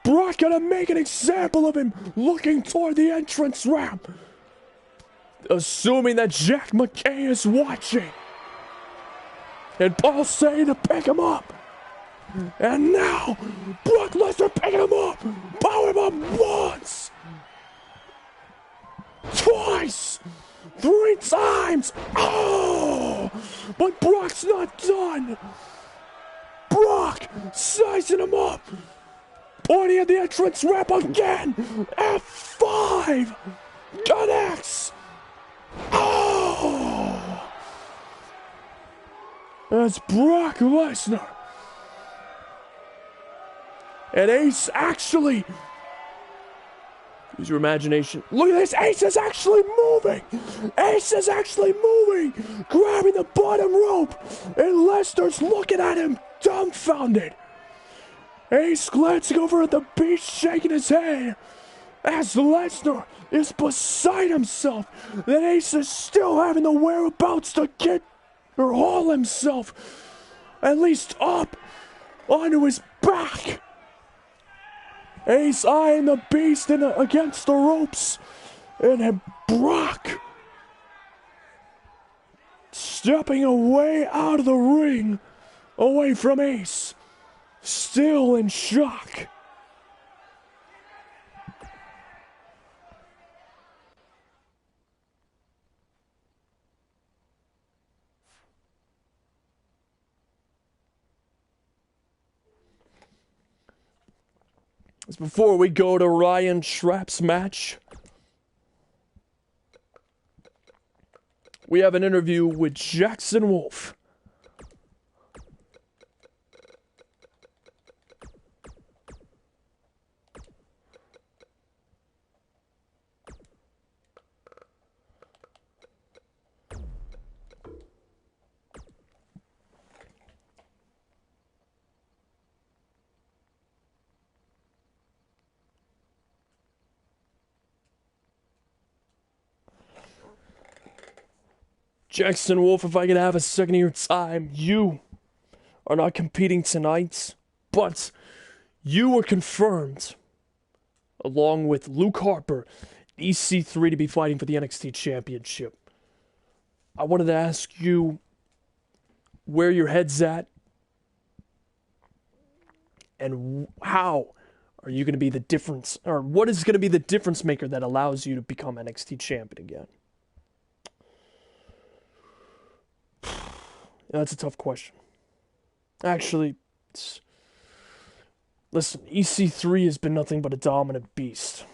Brock gonna make an example of him looking toward the entrance ramp. Assuming that Jack McKay is watching. And Paul's saying to pick him up. And now, Brock Lesnar picking him up. Powerbomb once. Twice. 3 times. Oh! But Brock's not done. Brock sizing him up. Pointing at the entrance ramp again. F5. connects. Oh! That's Brock Lesnar. And Ace actually... Use your imagination. Look at this. Ace is actually moving. Ace is actually moving. Grabbing the bottom rope. And Lesnar's looking at him dumbfounded. Ace glancing over at the Beast, shaking his head. As Lesnar is beside himself. That Ace is still having the whereabouts to get or haul himself at least up onto his back. Ace eyeing the Beast against the ropes. And then Brock stepping away out of the ring, away from Ace, still in shock. Before we go to Ryan Schrapp's match, we have an interview with Jackson Wolf. Jackson Wolf, if I could have a second of your time, you are not competing tonight, but you were confirmed, along with Luke Harper, EC3, to be fighting for the NXT Championship. I wanted to ask you where your head's at, and how are you going to be the difference, or what is going to be the difference maker that allows you to become NXT Champion again? That's a tough question. Actually, listen, EC3 has been nothing but a dominant beast.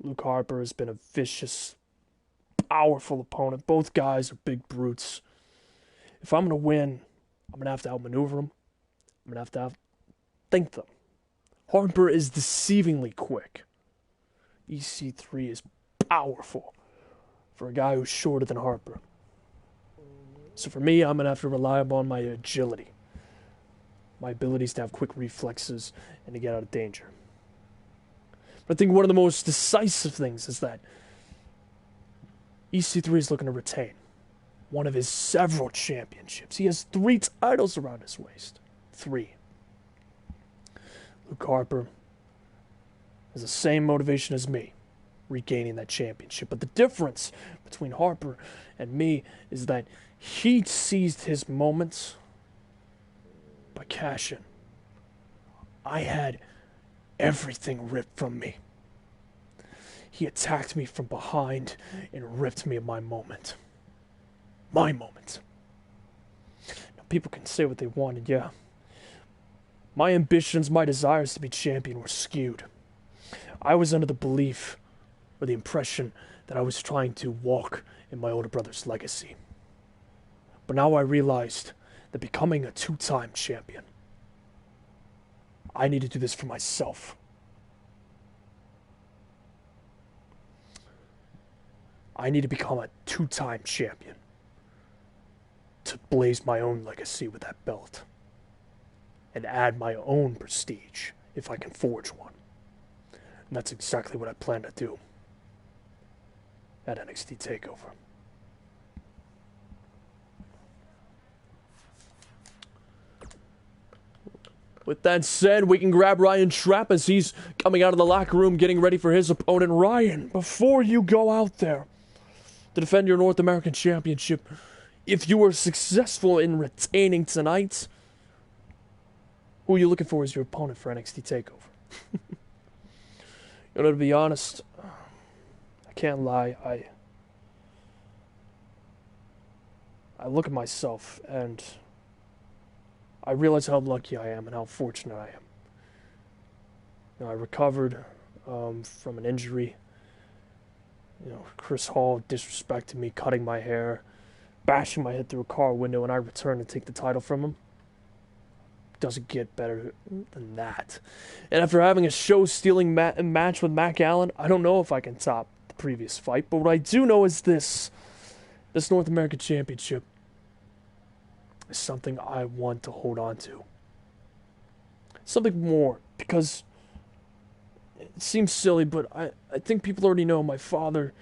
Luke Harper has been a vicious, powerful opponent. Both guys are big brutes. If I'm going to win, I'm going to have to outmaneuver them. I'm going to have to outthink them. Harper is deceivingly quick. EC3 is powerful for a guy who's shorter than Harper. So for me, I'm going to have to rely upon my agility. My abilities to have quick reflexes and to get out of danger. But I think one of the most decisive things is that EC3 is looking to retain one of his several championships. He has 3 titles around his waist. 3. Luke Harper has the same motivation as me, regaining that championship. But the difference between Harper and me is that he seized his moments by cashing. I had everything ripped from me. He attacked me from behind and ripped me of my moment. My moment. Now, people can say what they want, and yeah, my ambitions, my desires to be champion were skewed. I was under the belief or the impression that I was trying to walk in my older brother's legacy. But now I realized that becoming a 2-time champion, I need to do this for myself. I need to become a 2-time champion to blaze my own legacy with that belt and add my own prestige if I can forge one. And that's exactly what I plan to do at NXT TakeOver. With that said, we can grab Ryan Schrapp as he's coming out of the locker room getting ready for his opponent. Ryan, before you go out there to defend your North American Championship, if you were successful in retaining tonight, who are you looking for as your opponent for NXT TakeOver? You know, to be honest, I can't lie. I look at myself and I realize how lucky I am and how fortunate I am. You know, I recovered from an injury You know, Chris Hall disrespected me, cutting my hair, bashing my head through a car window, and I return to take the title from him. Doesn't get better than that. And after having a show-stealing match with Mac Allen, I don't know if I can top the previous fight, but what I do know is this North American Championship is something I want to hold on to. Something more, because it seems silly, but I think people already know my father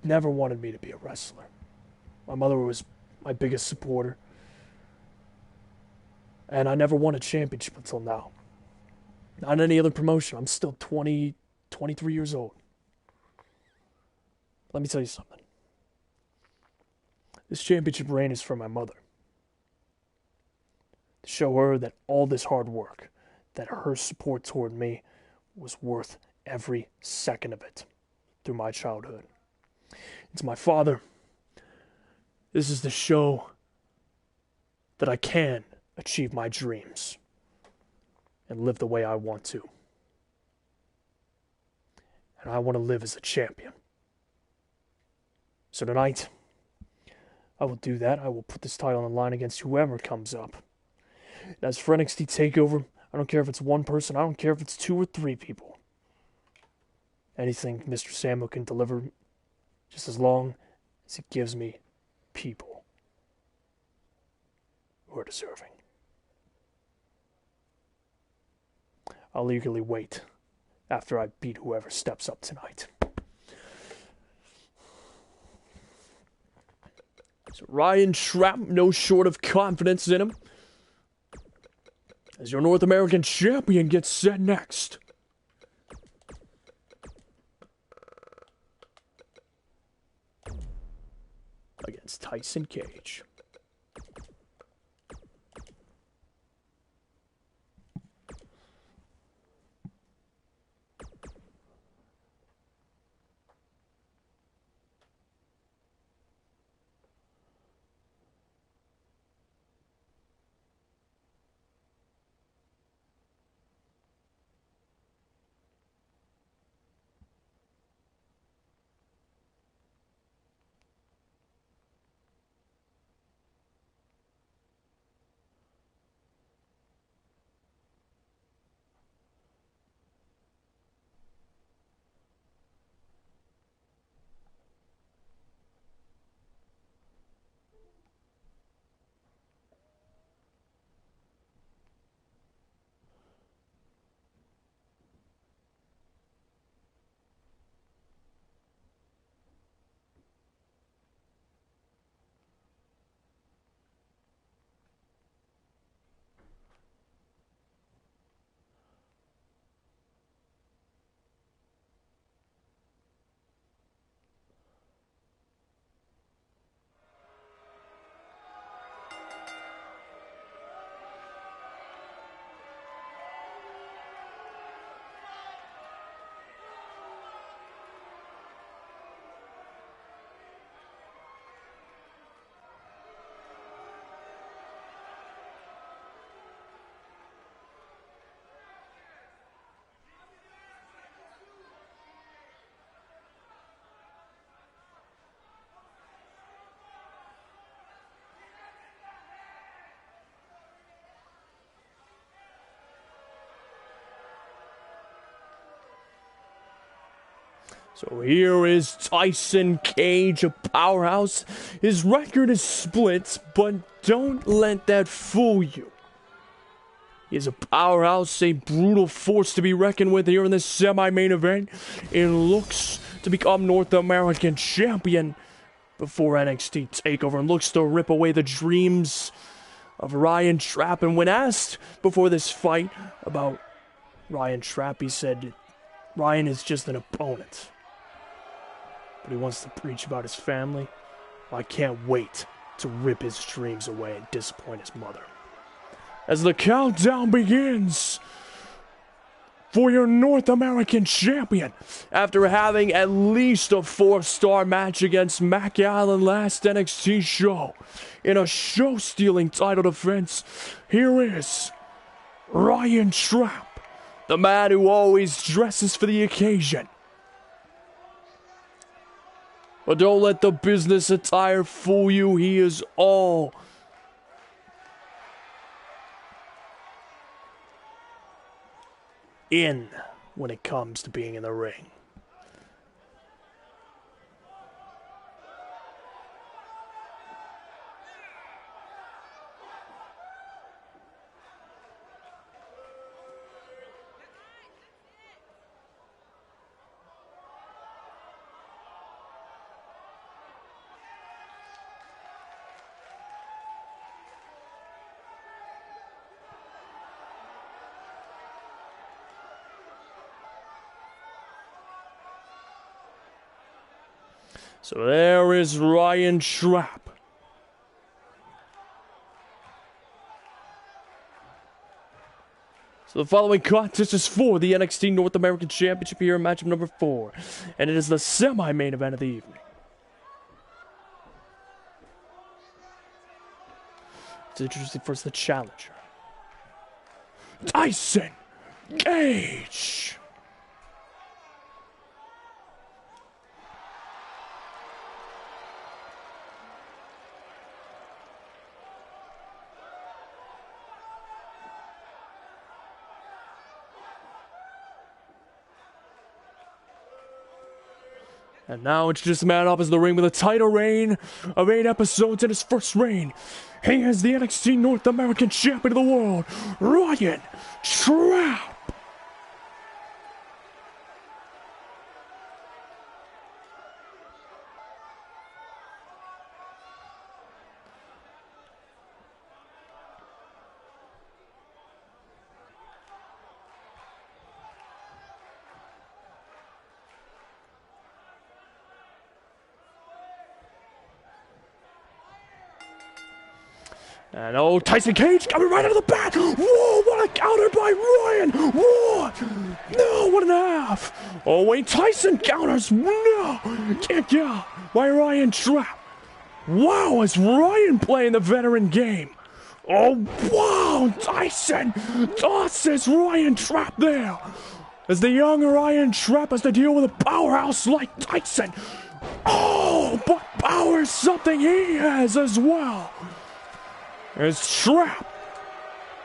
never wanted me to be a wrestler. My mother was my biggest supporter. And I never won a championship until now. Not in any other promotion. I'm still 23 years old. Let me tell you something. This championship reign is for my mother. To show her that all this hard work, that her support toward me was worth every second of it through my childhood. And to my father, this is to show that I can achieve my dreams and live the way I want to. And I want to live as a champion. So tonight, I will do that. I will put this title on the line against whoever comes up. And as for NXT TakeOver, I don't care if it's one person. I don't care if it's 2 or 3 people. Anything Mr. Samuel can deliver, just as long as it gives me people who are deserving. I'll eagerly wait after I beat whoever steps up tonight. So Ryan Trapp, no short of confidence in him, as your North American champion gets set next. Against Tyson Cage. So here is Tyson Cage, a powerhouse. His record is split, but don't let that fool you. He is a powerhouse, a brutal force to be reckoned with here in this semi-main event, and looks to become North American champion before NXT TakeOver, and looks to rip away the dreams of Ryan Trapp. And when asked before this fight about Ryan Trapp, he said Ryan is just an opponent, but he wants to preach about his family. Well, I can't wait to rip his dreams away and disappoint his mother. As the countdown begins for your North American champion, after having at least a 4-star match against Mac Allen last NXT show, in a show-stealing title defense, here is Ryan Trapp, the man who always dresses for the occasion, But don't let the business attire fool you. He is all in when it comes to being in the ring. So there is Ryan Trapp. So the following contest is for the NXT North American Championship here in matchup number 4. And it is the semi-main event of the evening. It's introducing first the challenger, Tyson Gage. And now introduce the man up as the ring with a title reign of 8 episodes in his first reign. He is the NXT North American Champion of the World, Ryan Trapp. And oh, Tyson Gage coming right out of the bat. Whoa, what a counter by Ryan. Whoa, no, 1.5. Oh, wait, Tyson counters. No, can't get out by Ryan Trapp. Wow, is Ryan playing the veteran game? Oh, wow, Tyson tosses Ryan Trapp there. As the young Ryan Trapp has to deal with a powerhouse like Tyson. Oh, but power is something he has as well. As Trapp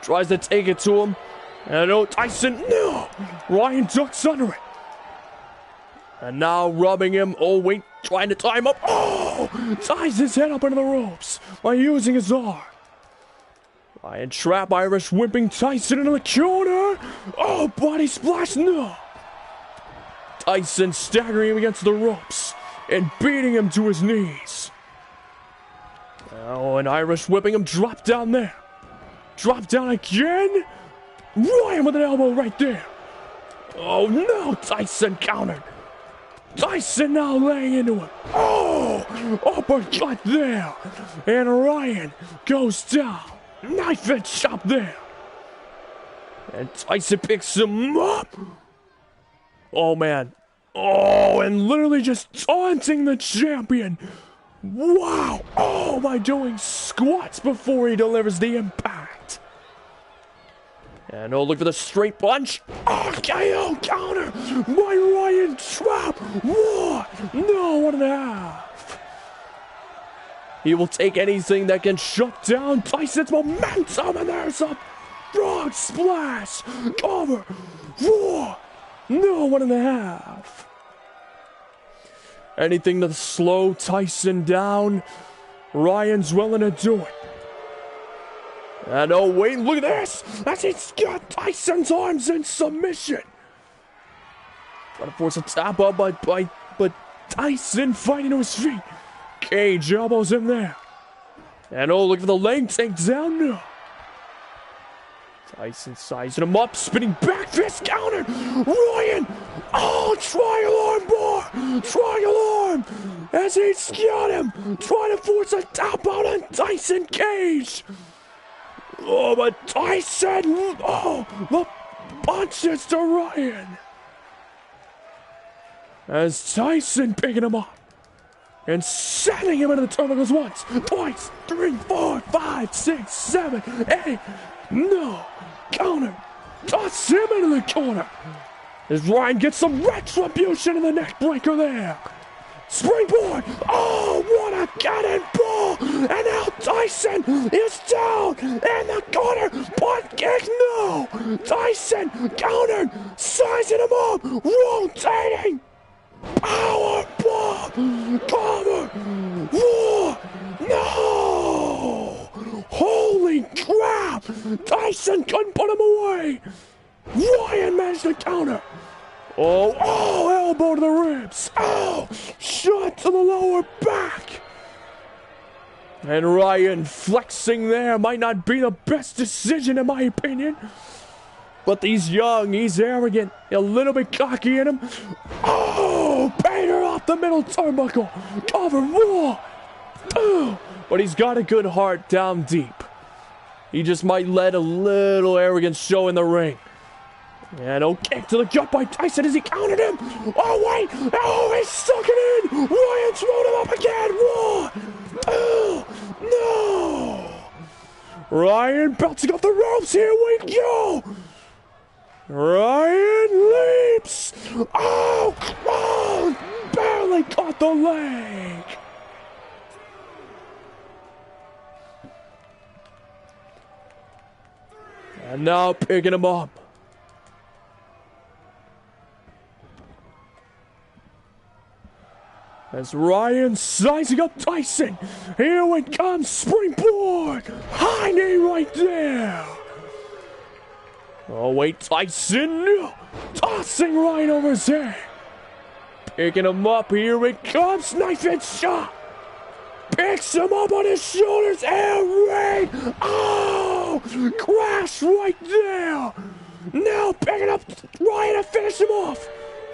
tries to take it to him. And oh, Tyson, no! Ryan ducks under it. And now rubbing him. Oh, wait, trying to tie him up. Oh! Ties his head up into the ropes by using his arm. Ryan Trapp Irish whipping Tyson into the corner. Oh, body splash, no! Tyson staggering him against the ropes and beating him to his knees. Oh, an Irish whipping him, drop down there. Drop down again. Ryan with an elbow right there. Oh no, Tyson countered. Tyson now laying into him. Oh, uppercut there. And Ryan goes down. Knife and chop there. And Tyson picks him up. Oh man. Oh, and literally just taunting the champion. Wow! Oh, by doing squats before he delivers the impact. And oh, look for the straight punch. Oh, KO counter by Ryan Trapp. Whoa! No, 1.5. He will take anything that can shut down Tyson's momentum. And there's a frog splash. Cover. Whoa! No, 1.5. Anything to slow Tyson down, Ryan's willing to do it. And oh wait, look at this! As he's got Tyson's arms in submission. Trying to force a tap up, but Tyson fighting to his feet. Cage elbows him there. And oh, look for the leg takedown now. Tyson sizing him up, spinning back fist counter. Ryan! Oh, trial arm bar! Trial arm! As he's got him! Trying to force a tap out on Tyson Gage! Oh, but Tyson! Oh, the punches to Ryan! As Tyson picking him up and sending him into the turnbuckles once, twice, 3, 4, 5, 6, 7, 8. No! Counter! Toss him into the corner! As Ryan gets some retribution in the neck breaker there! Springboard. Oh, what a cannonball. And now Tyson is down in the corner. Butt kick, no. Tyson countered, sizing him up, rotating. Power bomb. Cover. War. No. Holy crap. Tyson couldn't put him away. Ryan managed to counter. Oh, elbow to the ribs. Oh, shot to the lower back. And Ryan flexing there might not be the best decision in my opinion. But he's young, he's arrogant, a little bit cocky in him. Oh, Bader off the middle turnbuckle. Cover, whoa. Oh, but he's got a good heart down deep. He just might let a little arrogance show in the ring. And kick to the gut by Tyson as he countered him. Oh, wait. Oh, he stuck it in. Ryan thrown him up again. Oh, no. Ryan bouncing off the ropes. Here we go. Ryan leaps. Oh, barely caught the leg. And now picking him up. As Ryan sizing up Tyson. Here it comes, springboard. High knee right there. Oh, wait, Tyson. Tossing right over his head. Picking him up, here it comes, knife edge shot. Picks him up on his shoulders, air raid. Oh, crash right there. Now picking up Ryan to finish him off.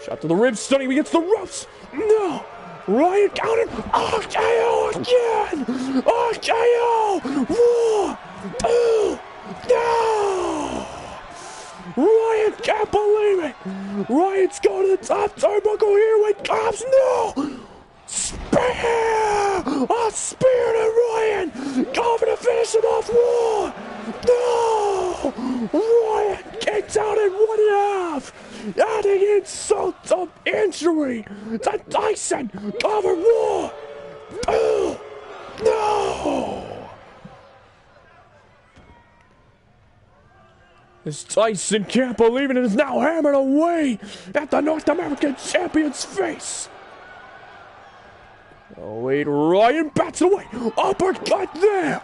Shot to the ribs, stunning against the ropes. No. Ryan countered. RKO again. RKO. 1, 2. No. Ryan can't believe it. Ryan's going to the top turnbuckle. Here it comes. No. Spear. A spear to Ryan. Going to finish him off. 1. No. Ryan kicked out in 1.5. Adding insult of injury to Tyson. Cover 1, 2, no. As Tyson can't believe it and is now hammered away at the North American Champion's face. Oh, wait, Ryan bats away. Uppercut there.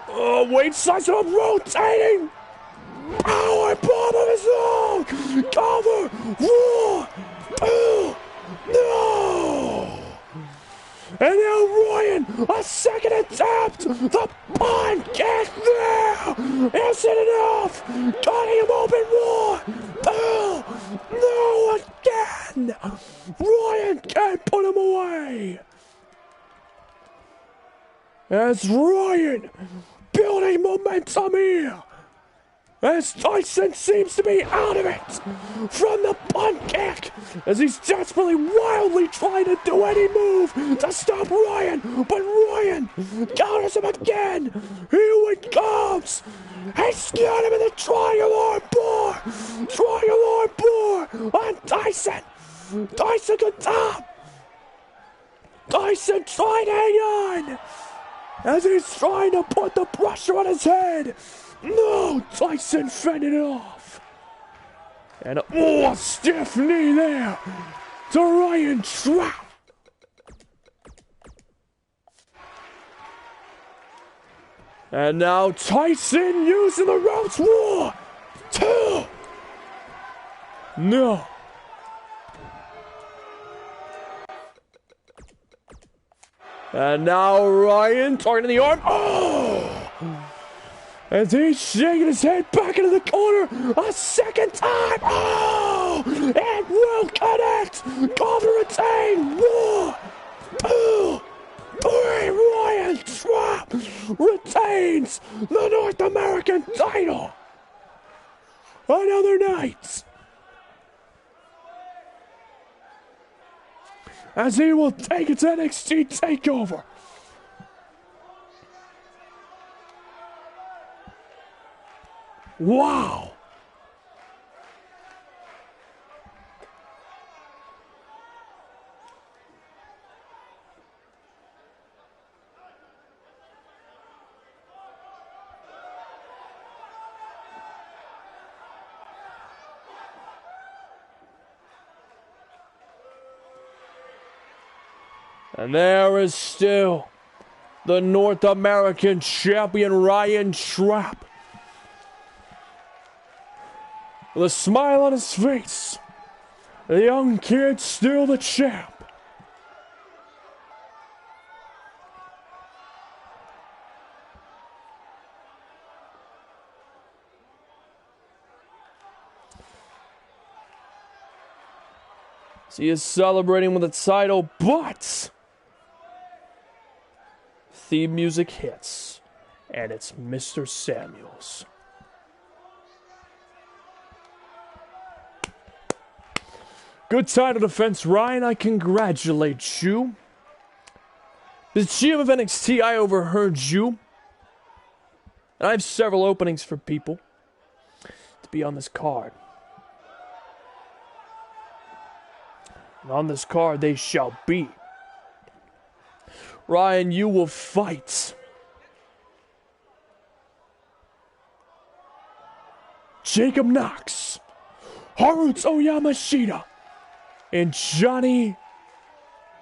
Oh, wait, slices up, rotating. Power bomb of his own! Cover! 1, 2, no! And now Ryan, a second attempt! The pun kick there! Isn't enough! Cutting him open! 1, 2, no again! Ryan can't put him away! As Ryan building momentum here! As Tyson seems to be out of it from the punt kick as he's desperately, wildly trying to do any move to stop Ryan, but Ryan counters him again. Here it comes. He's got him in the triangle arm bar on Tyson. Tyson to top. Tyson trying to hang on as he's trying to put the pressure on his head. No, Tyson fended it off. And a stiff knee there to Ryan Trap. And now Tyson using the ropes. 1, 2. No. And now Ryan targeting the arm. Oh! As he's shaking his head back into the corner a second time. Oh! It will connect. Cover retain. 1, 2, 3. Ryan Trap retains the North American title. Another night. As he will take its NXT takeover. Wow! And there is still the North American champion, Ryan Trapp. With a smile on his face. The young kid still the champ. So he is celebrating with a title, but theme music hits, and it's Mr. Samuels. Good title defense, Ryan. I congratulate you. The GM of NXT, I overheard you. And I have several openings for people to be on this card. And on this card, they shall be. Ryan, you will fight Jacob Knox, Haruto Yamashita, and Johnny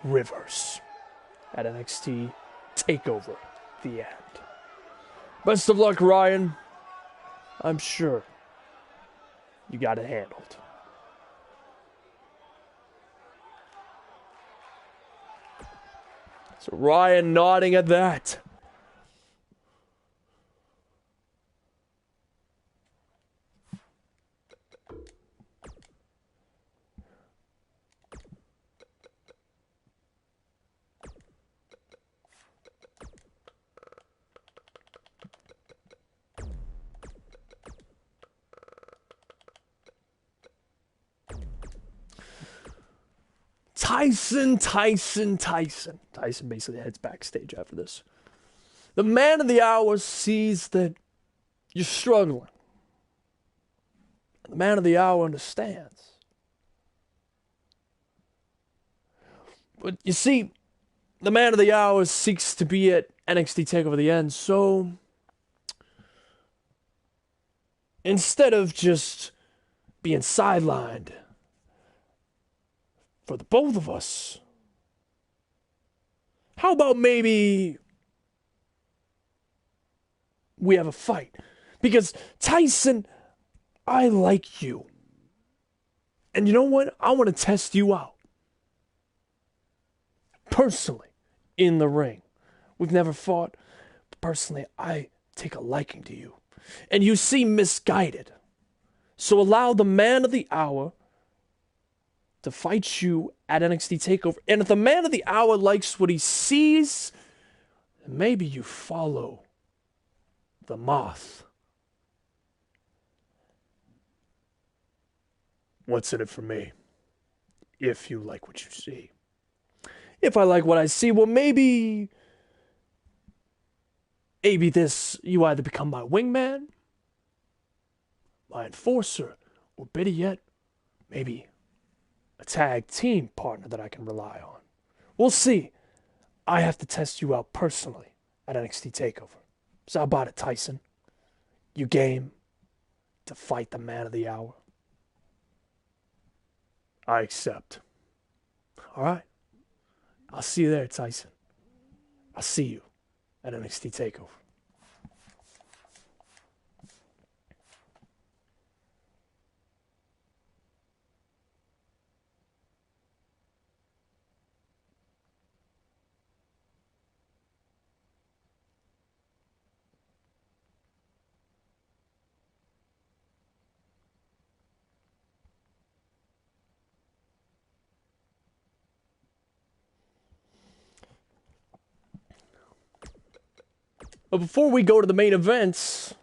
Rivers at NXT TakeOver the end. Best of luck, Ryan. I'm sure you got it handled. So Ryan nodding at that. Tyson basically heads backstage after this. The man of the hour sees that you're struggling. The man of the hour understands. But you see, the man of the hour seeks to be at NXT TakeOver the end, so instead of just being sidelined for the both of us, how about maybe we have a fight? Because Tyson, I like you. And you know what? I want to test you out. Personally, in the ring. We've never fought. But personally, I take a liking to you. And you seem misguided. So allow the man of the hour to fight you at NXT TakeOver. And if the man of the hour likes what he sees, then maybe you follow the moth. What's in it for me? If you like what you see. If I like what I see, well, maybe this, you either become my wingman, my enforcer, or better yet, maybe a tag team partner that I can rely on. We'll see. I have to test you out personally at NXT TakeOver. So how about it, Tyson? You game to fight the man of the hour? I accept. All right. I'll see you there, Tyson. I'll see you at NXT TakeOver. But before we go to the main events,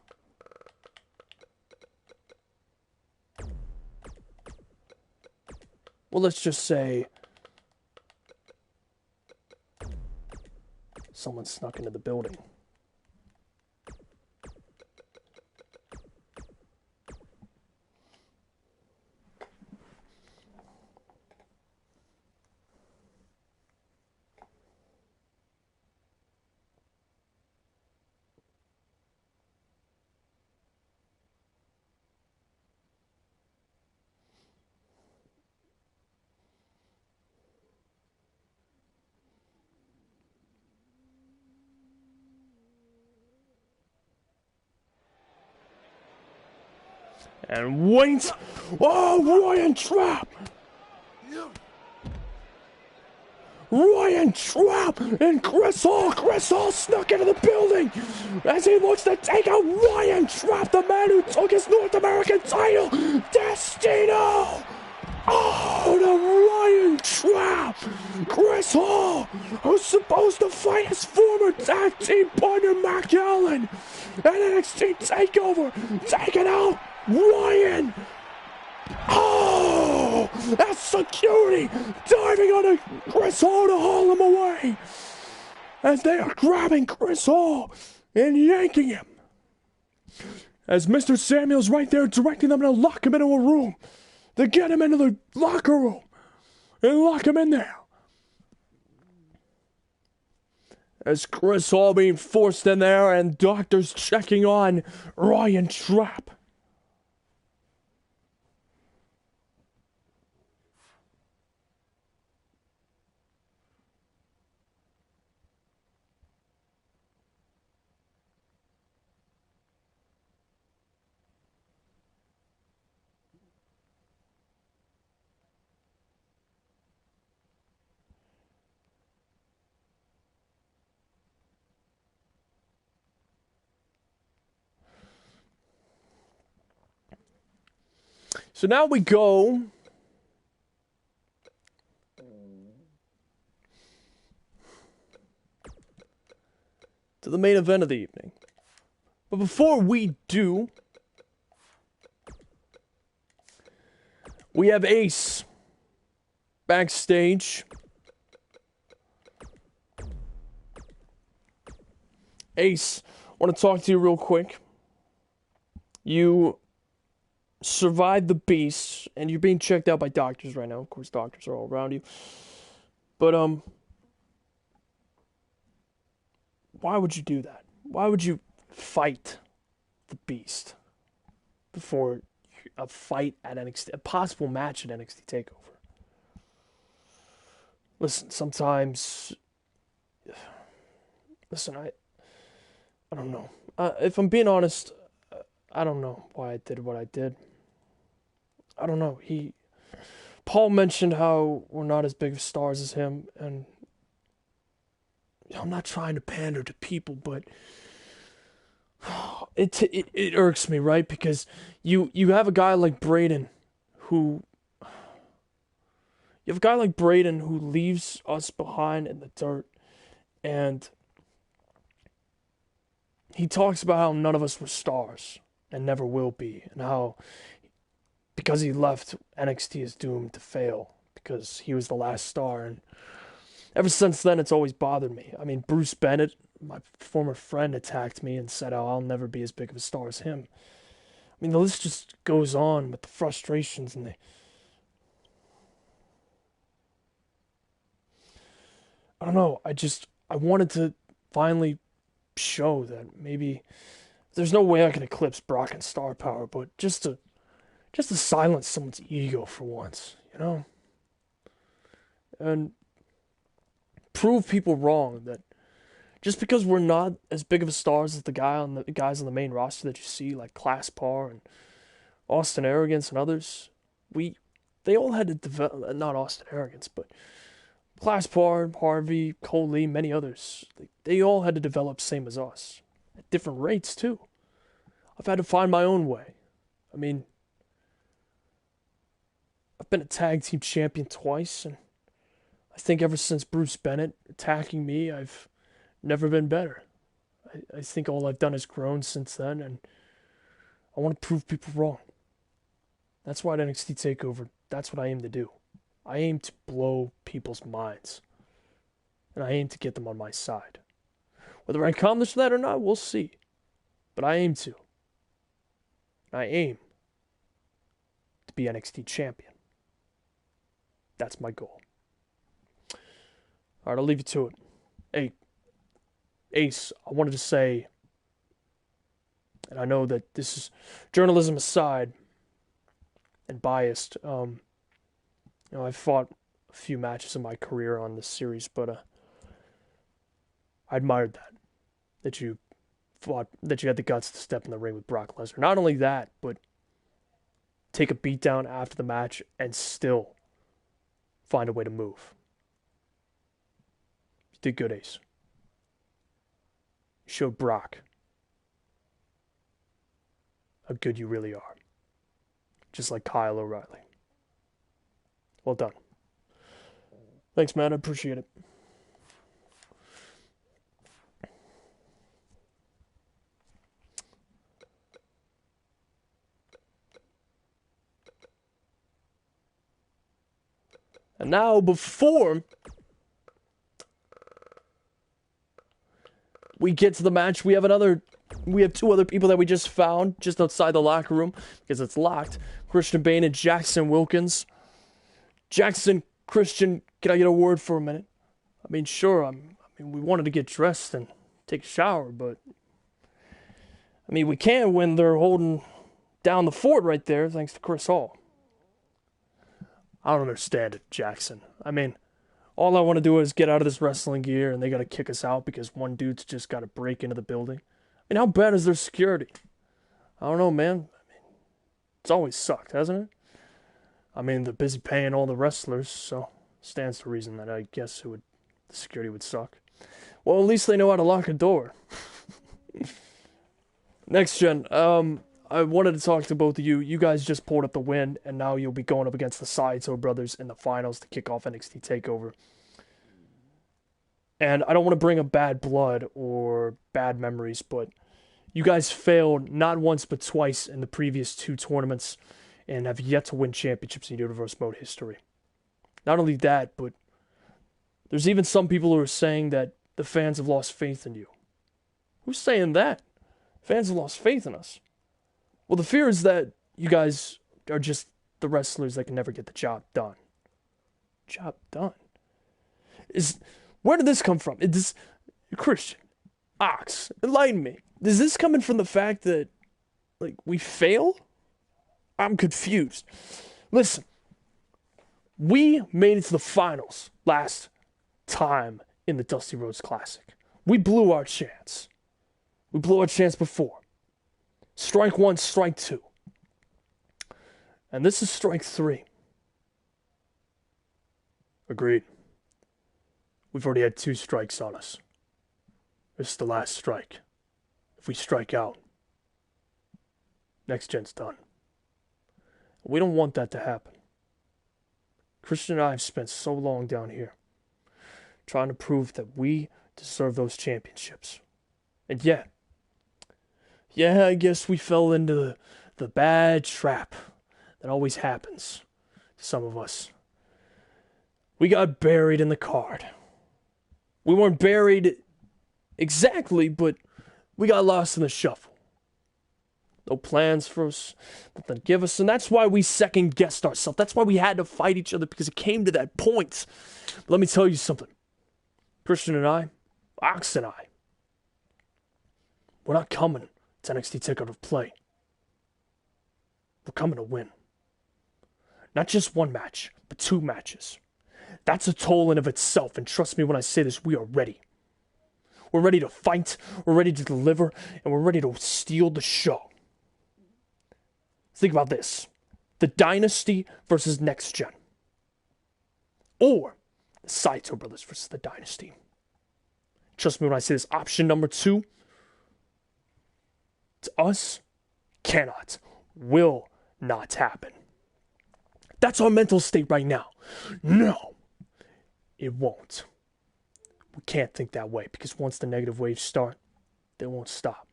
well, let's just say someone snuck into the building. And wait! Oh, Ryan Trapp! Ryan Trapp and Chris Hall! Chris Hall snuck into the building as he looks to take out Ryan Trapp, the man who took his North American title! Destino! Oh, the Ryan Trapp! Chris Hall, who's supposed to fight his former tag team partner, Mac Allen! And NXT TakeOver, taking out Ryan! Oh! That's security diving on Chris Hall to haul him away! As they are grabbing Chris Hall and yanking him. As Mr. Samuels right there directing them to lock him into a room. To get him into the locker room and lock him in there. As Chris Hall being forced in there and doctors checking on Ryan Trapp. So now we go to the main event of the evening. But before we do, we have Ace backstage. Ace, I want to talk to you real quick. You survived the beast, and you're being checked out by doctors right now. Of course, doctors are all around you. But, why would you do that? Why would you fight the beast before a fight at NXT, a possible match at NXT TakeOver? Listen, sometimes, I don't know. If I'm being honest, I don't know why I did what I did. I don't know. Paul mentioned how we're not as big of stars as him, and I'm not trying to pander to people, but it irks me, right? Because you have a guy like Braden who leaves us behind in the dirt, and he talks about how none of us were stars and never will be, and how because he left, NXT is doomed to fail because he was the last star. And ever since then, it's always bothered me. I mean, Bruce Bennett, my former friend, attacked me and said how I'll never be as big of a star as him. I mean, the list just goes on with the frustrations and I don't know. I wanted to finally show that maybe there's no way I can eclipse Brock and star power, but just to silence someone's ego for once, you know? And prove people wrong that just because we're not as big of a stars as the guys on the main roster that you see, like Class Par and Austin Arrogance and others, they all had to develop, not Austin Arrogance, but Class Par, Harvey, Cole Lee, many others, they all had to develop same as us, at different rates too. I've had to find my own way. I mean, I've been a tag team champion twice, and I think ever since Bruce Bennett attacking me, I've never been better. I think all I've done is grown since then, and I want to prove people wrong. That's why at NXT TakeOver, that's what I aim to do. I aim to blow people's minds, and I aim to get them on my side. Whether I accomplish that or not, we'll see. But I aim to. I aim to be NXT champion. That's my goal. Alright, I'll leave you to it. Hey, Ace, I wanted to say, and I know that this is journalism aside and biased, I've fought a few matches in my career on this series, but I admired that you had the guts to step in the ring with Brock Lesnar. Not only that, but take a beatdown after the match, and still find a way to move. You did good, Ace. You showed Brock how good you really are. Just like Kyle O'Reilly. Well done. Thanks, man. I appreciate it. And now, before we get to the match, we have two other people that we just found just outside the locker room because it's locked. Christian Bane and Jackson Wilkins. Jackson, Christian, can I get a word for a minute? I mean, sure, we wanted to get dressed and take a shower, but we can when they're holding down the fort right there, thanks to Chris Hall. I don't understand it, Jackson. All I want to do is get out of this wrestling gear and they got to kick us out because one dude's just got to break into the building. How bad is their security? I don't know, man. It's always sucked, hasn't it? They're busy paying all the wrestlers, so stands to reason that I guess the security would suck. Well, at least they know how to lock a door. Next gen, I wanted to talk to both of you. You guys just pulled up the win, and now you'll be going up against the Saito brothers in the finals to kick off NXT TakeOver. And I don't want to bring up bad blood or bad memories, but you guys failed not once but twice in the previous 2 tournaments and have yet to win championships in Universe Mode history. Not only that, but there's even some people who are saying that the fans have lost faith in you. Who's saying that? Fans have lost faith in us. Well, the fear is that you guys are just the wrestlers that can never get the job done. Job done? Where did this come from? Christian, Ox, enlighten me. Is this coming from the fact that, we fail? I'm confused. Listen, we made it to the finals last time in the Dusty Rhodes Classic. We blew our chance. We blew our chance before. Strike 1, strike 2. And this is strike 3. Agreed. We've already had 2 strikes on us. This is the last strike. If we strike out, next gen's done. We don't want that to happen. Christian and I have spent so long down here trying to prove that we deserve those championships. And yet, I guess we fell into the bad trap that always happens to some of us. We got buried in the card. We weren't buried exactly, but we got lost in the shuffle. No plans for us, nothing to give us, and that's why we second-guessed ourselves. That's why we had to fight each other, because it came to that point. But let me tell you something. Christian and I, Ox and I, we're not coming to NXT TakeOver play. We're coming to win. Not just 1 match, but 2 matches. That's a toll in of itself, and trust me when I say this, we are ready. We're ready to fight, we're ready to deliver, and we're ready to steal the show. Think about this. The Dynasty versus Next Gen. Or the Saito Brothers versus the Dynasty. Trust me when I say this, option number 2, to us, cannot, will not happen. That's our mental state right now. No, it won't. We can't think that way, because once the negative waves start, they won't stop.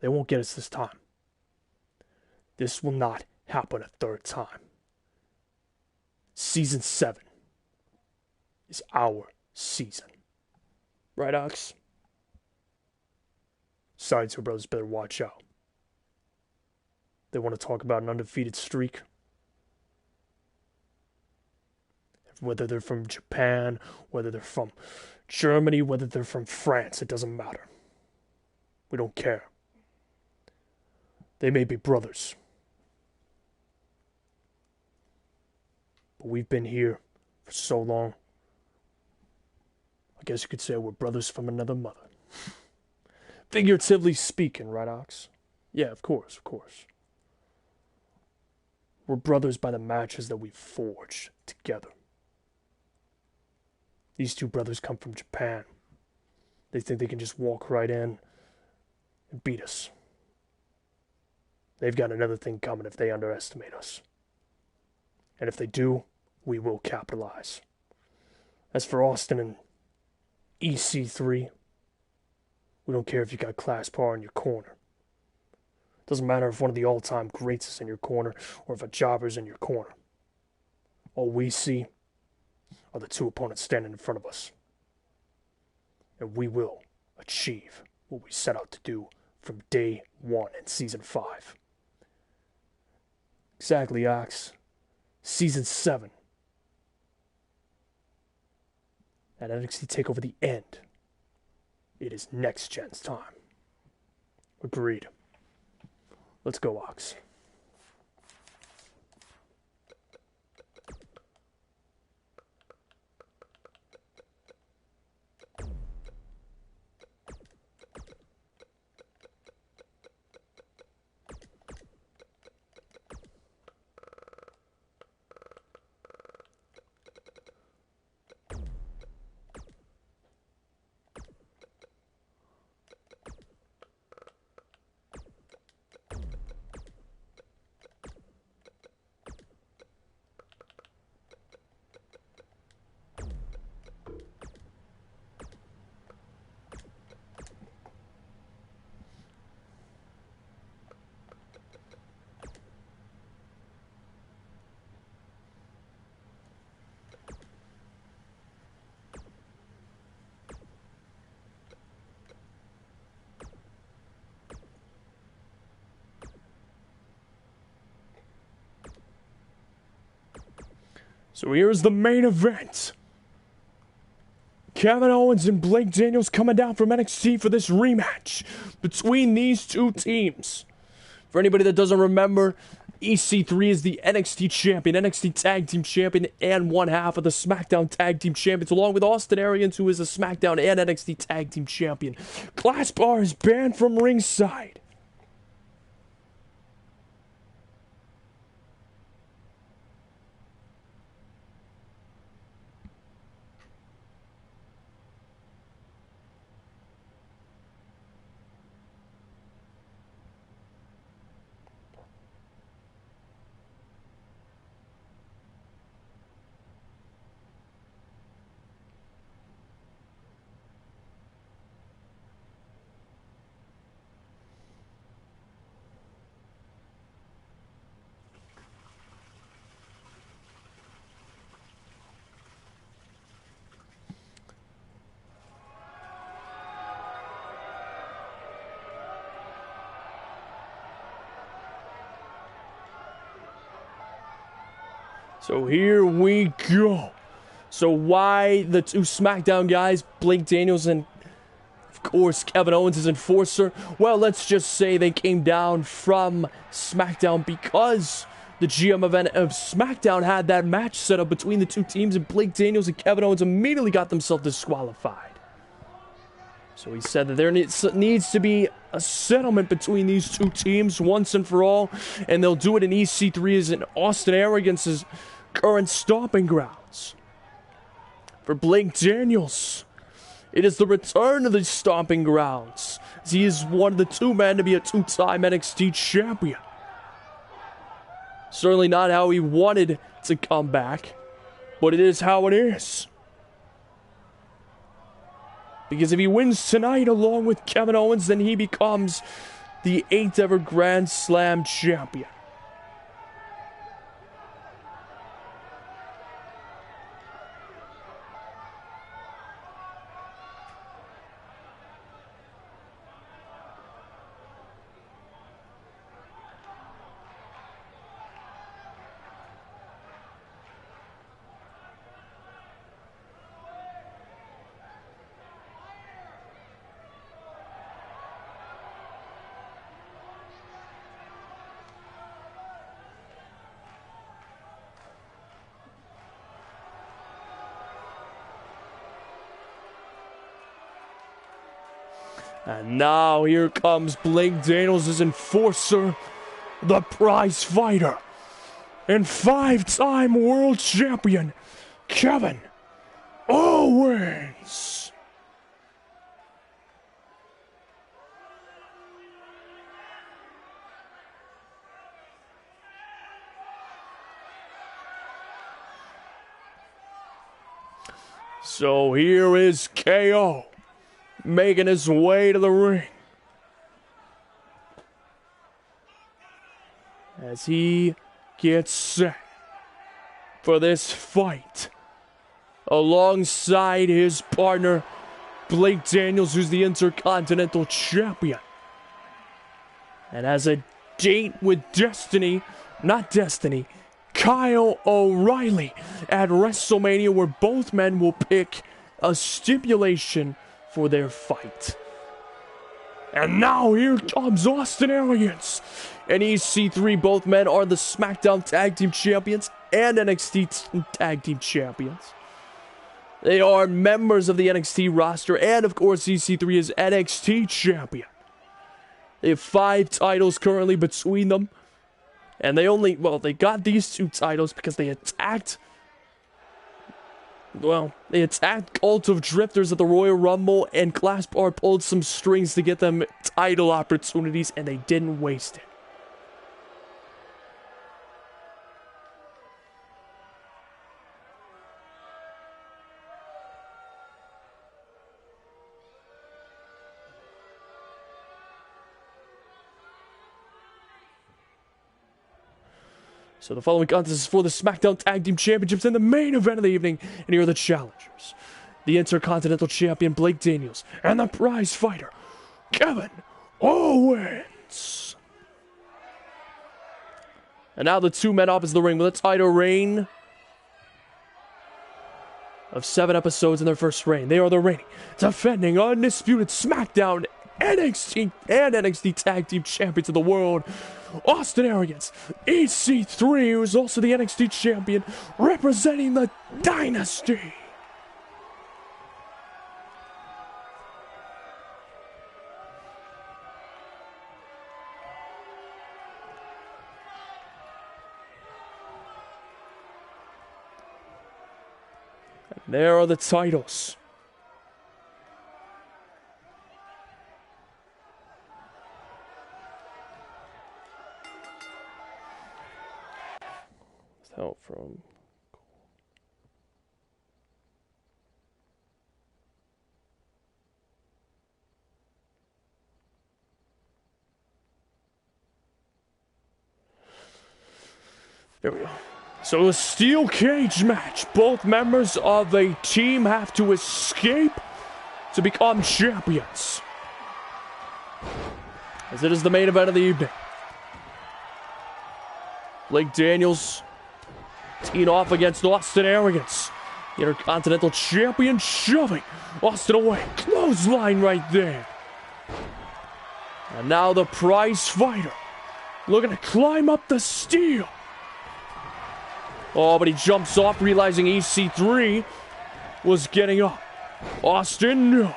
They won't get us this time. This will not happen a 3rd time. Season 7 is our season. Right, Ox? Saito brothers better watch out. They want to talk about an undefeated streak. Whether they're from Japan, whether they're from Germany, whether they're from France, it doesn't matter. We don't care. They may be brothers. But we've been here for so long. I guess you could say we're brothers from another mother. Figuratively speaking, right, Ox? Yeah, of course, of course. We're brothers by the matches that we've forged together. These two brothers come from Japan. They think they can just walk right in and beat us. They've got another thing coming if they underestimate us. And if they do, we will capitalize. As for Austin and EC3, we don't care if you got Class Par in your corner. Doesn't matter if one of the all-time greats is in your corner or if a jobber's in your corner. All we see are the two opponents standing in front of us. And we will achieve what we set out to do from day one in Season 5. Exactly, Ox. Season 7. At NXT TakeOver the End, it is Next Gen's time. Agreed. Let's go, Ox. So here's the main event. Kevin Owens and Blake Daniels coming down from NXT for this rematch between these two teams. For anybody that doesn't remember, EC3 is the NXT champion, NXT Tag Team champion, and one half of the SmackDown Tag Team champions, along with Austin Arians, who is a SmackDown and NXT Tag Team champion. Class Bar is banned from ringside. So here we go. So why the two SmackDown guys, Blake Daniels and, of course, Kevin Owens as enforcer? Well, let's just say they came down from SmackDown because the GM event of SmackDown had that match set up between the two teams, and Blake Daniels and Kevin Owens immediately got themselves disqualified. So he said that there needs to be a settlement between these two teams once and for all, and they'll do it in EC3 as in Austin Arians' current stomping grounds. For Blake Daniels, it is the return of the stomping grounds, as he is one of the two men to be a two-time NXT champion. Certainly not how he wanted to come back, but it is how it is. Because if he wins tonight along with Kevin Owens, then he becomes the 8th ever Grand Slam champion. And now here comes Blake Daniels as enforcer, the prize fighter. and 5-time world champion, Kevin Owens. So here is KO making his way to the ring as he gets set for this fight alongside his partner Blake Daniels, who's the Intercontinental Champion, and has a date with Kyle O'Reilly at WrestleMania, where both men will pick a stipulation for their fight. And now here comes Austin Aries and EC3. Both men are the SmackDown Tag Team Champions and NXT Tag Team Champions. They are members of the NXT roster, and of course EC3 is NXT Champion. They have 5 titles currently between them. And they got these 2 titles because they attacked Cult of Drifters at the Royal Rumble, and Class Bar pulled some strings to get them title opportunities, and they didn't waste it. So the following contest is for the SmackDown Tag Team Championships and the main event of the evening. And here are the challengers: the Intercontinental Champion Blake Daniels and the prize fighter Kevin Owens. And now the 2 men opposite the ring with a title reign of 7 episodes in their first reign. They are the reigning, defending, undisputed SmackDown, NXT, and NXT Tag Team Champions of the world, Austin Aries, EC3, who is also the NXT Champion, representing the Dynasty. And there are the titles. Help from there we go. So a steel cage match. Both members of a team have to escape to become champions, as it is the main event of the evening. Blake Daniels teeing off against Austin Aries, the Intercontinental Champion, shoving Austin away. Clothesline right there. And now the prize fighter looking to climb up the steel. Oh, but he jumps off, realizing EC3 was getting up. Austin, no.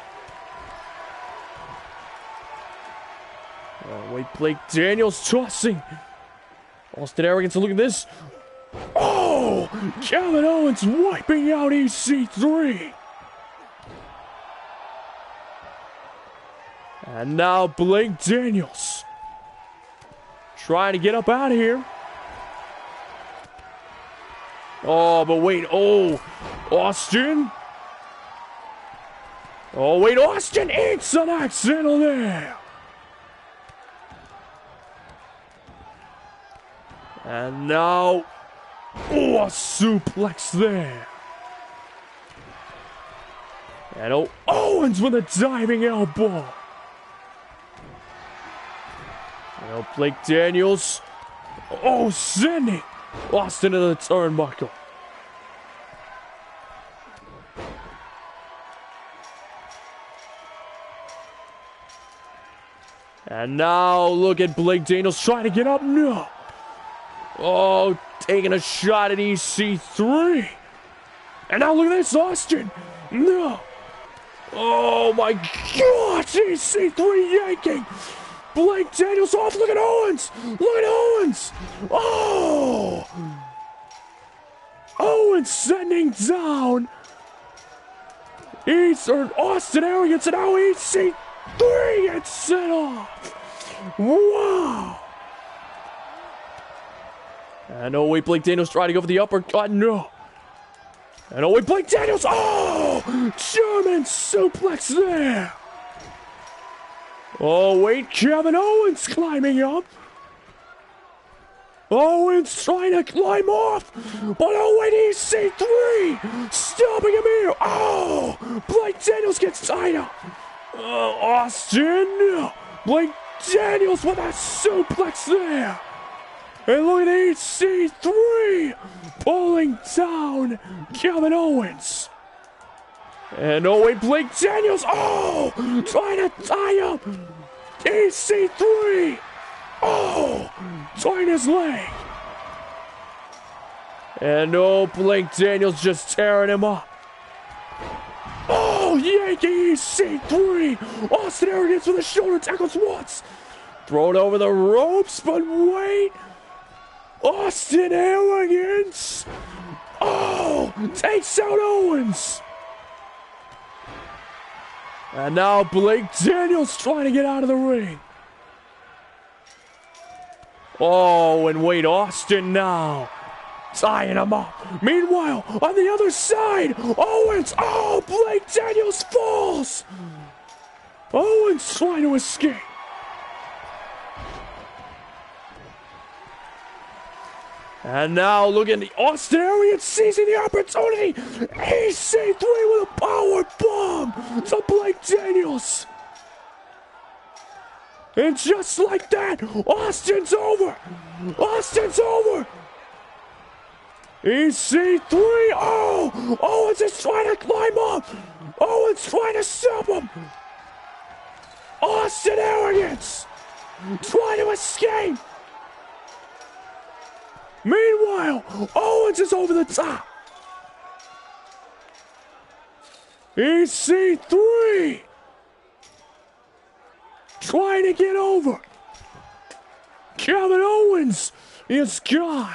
Oh, wait, Blake Daniels tossing Austin Aries. Look at this. Oh! Kevin Owens wiping out EC3. And now Blake Daniels trying to get up out of here. Oh, but wait. Oh, Austin. Oh, wait. Austin eats an accidental there. And now, oh, a suplex there. And Owens with a diving elbow. And Blake Daniels, sending Austin to the turnbuckle. And now look at Blake Daniels trying to get up. No. Oh, taking a shot at EC3. And now look at this, Austin. No. Oh my gosh, EC3 yanking Blake Daniels off. Look at Owens. Look at Owens. Oh. Owens sending down Austin Aries, and now EC3 gets set off. Wow. And oh wait, Blake Daniels trying to go for the uppercut. No. And oh wait, Blake Daniels. Oh, German suplex there. Oh wait, Kevin Owens climbing up. Owens trying to climb off, but oh wait, EC3 stopping him here. Oh, Blake Daniels gets tied up. Austin, Blake Daniels with a suplex there. And look at EC3 pulling down Kevin Owens. And oh wait, Blake Daniels, oh, trying to tie up EC3. Oh, tying his leg. And oh, Blake Daniels just tearing him up. Oh, Yankee EC3. Austin Aries with a shoulder tackles once. Thrown over the ropes, but wait. Austin Aries. Oh, takes out Owens. And now Blake Daniels trying to get out of the ring. Oh, and wait, Austin now tying him up. Meanwhile, on the other side, Owens. Oh, Blake Daniels falls. Owens trying to escape. And now look at the Austin Aries seizing the opportunity. EC3 with a power bomb to Blake Daniels. And just like that, Austin's over. Austin's over. EC3. Oh, Owens is trying to climb up. Owens trying to stop him. Austin Aries trying to escape. Meanwhile, Owens is over the top. EC3 trying to get over. Kevin Owens is gone.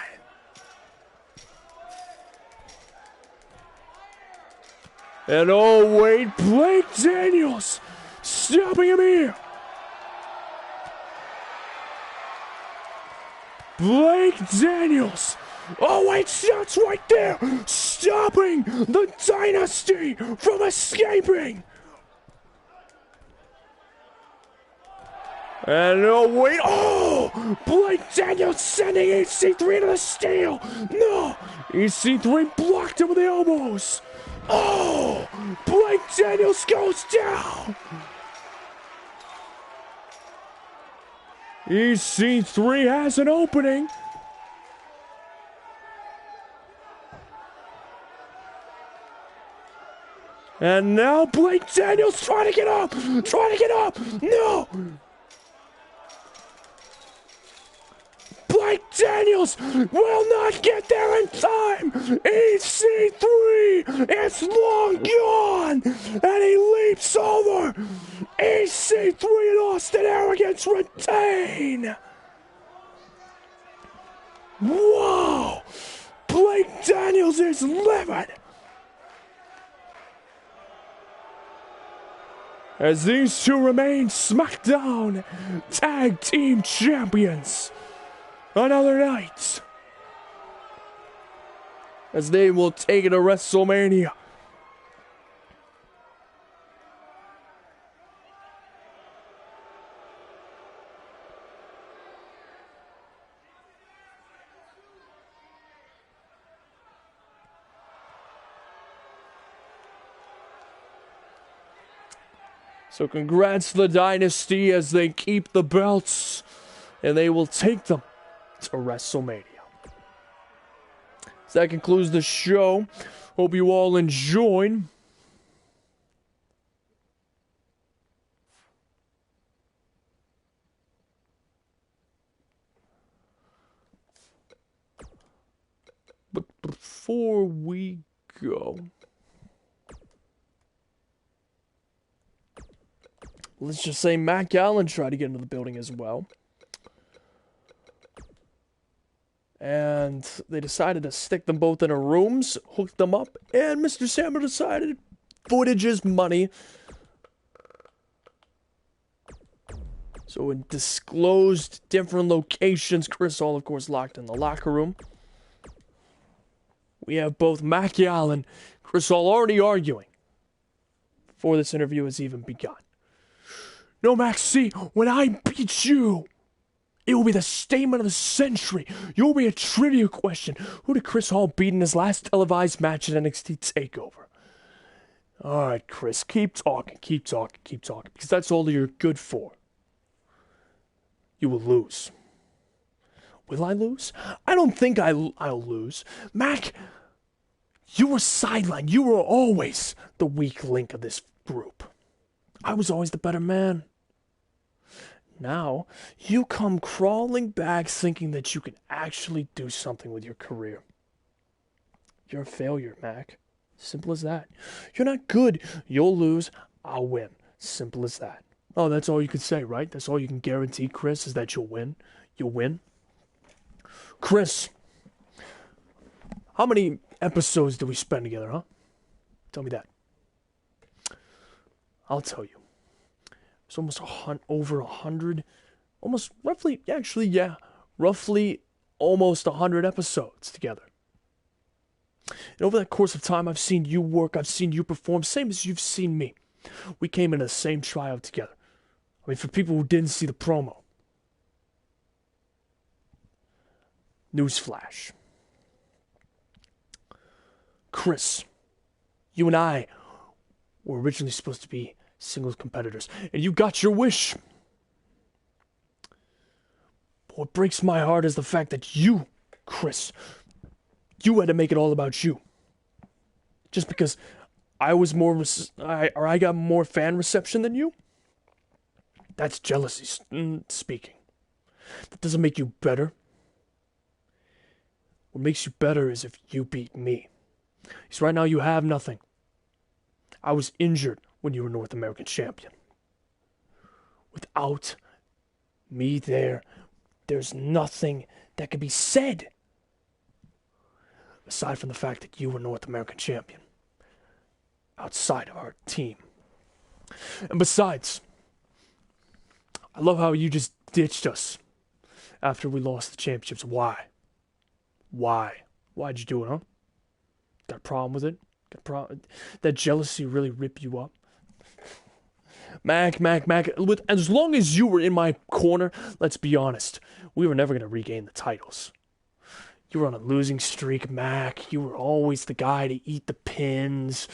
And oh wait, Blake Daniels stopping him here. Blake Daniels. Oh wait, shots right there. Stopping the Dynasty from escaping. And oh wait, oh! Blake Daniels sending EC3 to the steel. No! EC3 blocked him with the elbows. Oh! Blake Daniels goes down. EC3 has an opening. And now Blake Daniels trying to get up. No! Blake Daniels will not get there in time. EC3 is long gone. And he leaps over. EC3 and Austin Aries retain. Whoa. Blake Daniels is livid. As these two remain SmackDown Tag Team Champions. Another night. As they will take it to WrestleMania. So congrats to the Dynasty as they keep the belts. And they will take them to WrestleMania. So that concludes the show. Hope you all enjoyed. But before we go, let's just say Matt Gallen tried to get into the building as well. And they decided to stick them both in rooms, hook them up, and Mr. Sammer decided footage is money. So in disclosed different locations, Chris Hall, of course, locked in the locker room. We have both Mac Allen, Chris Hall already arguing before this interview has even begun. No, Max, see, when I beat you, it will be the statement of the century. You'll be a trivia question. Who did Chris Hall beat in his last televised match at NXT TakeOver? All right, Chris, keep talking, because that's all you're good for. You will lose. Will I lose? I don't think I'll lose. Mac, you were sidelined. You were always the weak link of this group. I was always the better man. Now, you come crawling back thinking that you can actually do something with your career. You're a failure, Mac. Simple as that. You're not good. You'll lose. I'll win. Simple as that. Oh, that's all you can say, right? That's all you can guarantee, Chris, is that you'll win. You'll win. Chris, how many episodes did we spend together, huh? Tell me that. I'll tell you. It's almost over 100, almost roughly, roughly almost 100 episodes together. And over that course of time, I've seen you work, I've seen you perform, same as you've seen me. We came in the same tryout together. I mean, for people who didn't see the promo. Newsflash. Chris, you and I were originally supposed to be singles competitors, and you got your wish. But what breaks my heart is the fact that you, Chris, you had to make it all about you. Just because I was I got more fan reception than you? That's jealousy speaking. That doesn't make you better. What makes you better is if you beat me. Because right now you have nothing. I was injured when you were North American champion. Without me there's nothing that can be said. Aside from the fact that you were North American champion. Outside of our team. And besides, I love how you just ditched us after we lost the championships. Why? Why'd you do it, huh? Got a problem with it? That jealousy really rip you up? Mac, as long as you were in my corner, let's be honest, we were never going to regain the titles. You were on a losing streak, Mac. You were always the guy to eat the pins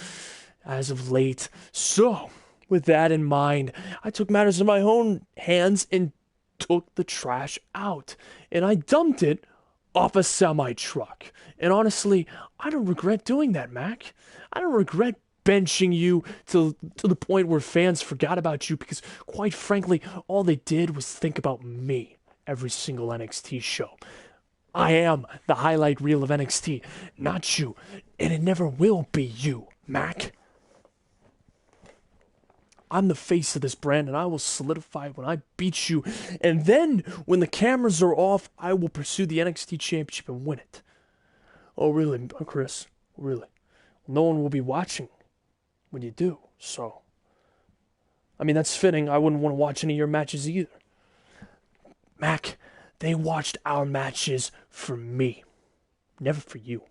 as of late. So, with that in mind, I took matters in my own hands and took the trash out. And I dumped it off a semi-truck. And honestly, I don't regret doing that, Mac. I don't regret benching you to the point where fans forgot about you because, quite frankly, all they did was think about me every single NXT show. I am the highlight reel of NXT, not you. And it never will be you, Mac. I'm the face of this brand, and I will solidify it when I beat you. And then, when the cameras are off, I will pursue the NXT Championship and win it. Oh, really, Chris? Really? No one will be watching when you do, so. I mean, that's fitting. I wouldn't want to watch any of your matches either. Mac, they watched our matches for me, never for you.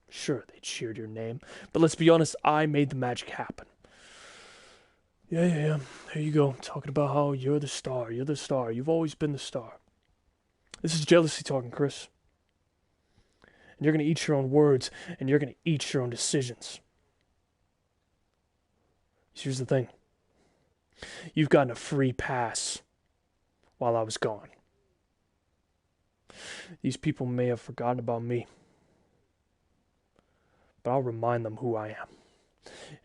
Sure, they cheered your name, but let's be honest, I made the magic happen. Yeah. There you go. Talking about how you're the star. You're the star. You've always been the star. This is jealousy talking, Chris. And you're going to eat your own words, and you're going to eat your own decisions. Here's the thing. You've gotten a free pass while I was gone. These people may have forgotten about me, but I'll remind them who I am.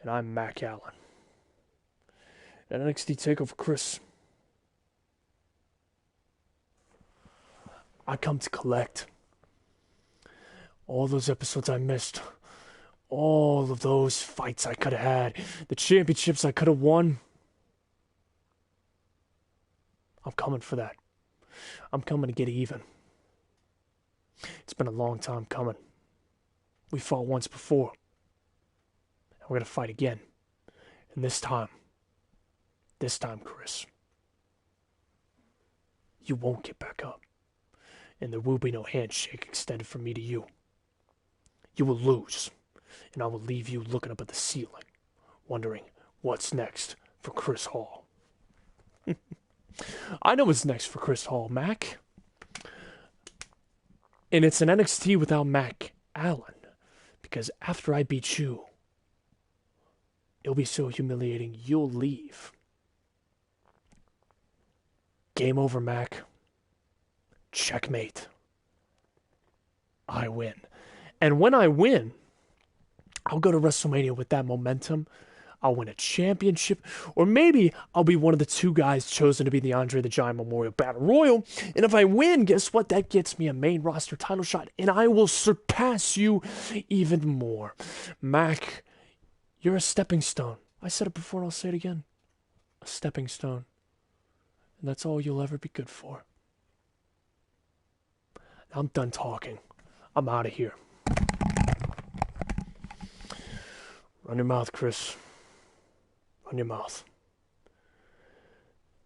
And I'm Mac Allen. At NXT TakeOver, Chris, I come to collect all those episodes I missed, all of those fights I could have had, the championships I could have won. I'm coming for that. I'm coming to get even. It's been a long time coming. We fought once before. And we're going to fight again. And this time, Chris, you won't get back up. And there will be no handshake extended from me to you. You will lose. And I will leave you looking up at the ceiling, wondering what's next for Chris Hall. I know what's next for Chris Hall, Mac. And it's an NXT without Mac Allen. Because after I beat you, it'll be so humiliating you'll leave. Game over, Mac. Checkmate. I win. And when I win, I'll go to WrestleMania with that momentum. I'll win a championship. Or maybe I'll be one of the 2 guys chosen to be the Andre the Giant Memorial Battle Royal. And if I win, guess what? That gets me a main roster title shot. And I will surpass you even more. Mac, you're a stepping stone. I said it before and I'll say it again. A stepping stone. And that's all you'll ever be good for. I'm done talking. I'm out of here. Run your mouth, Chris. Run your mouth.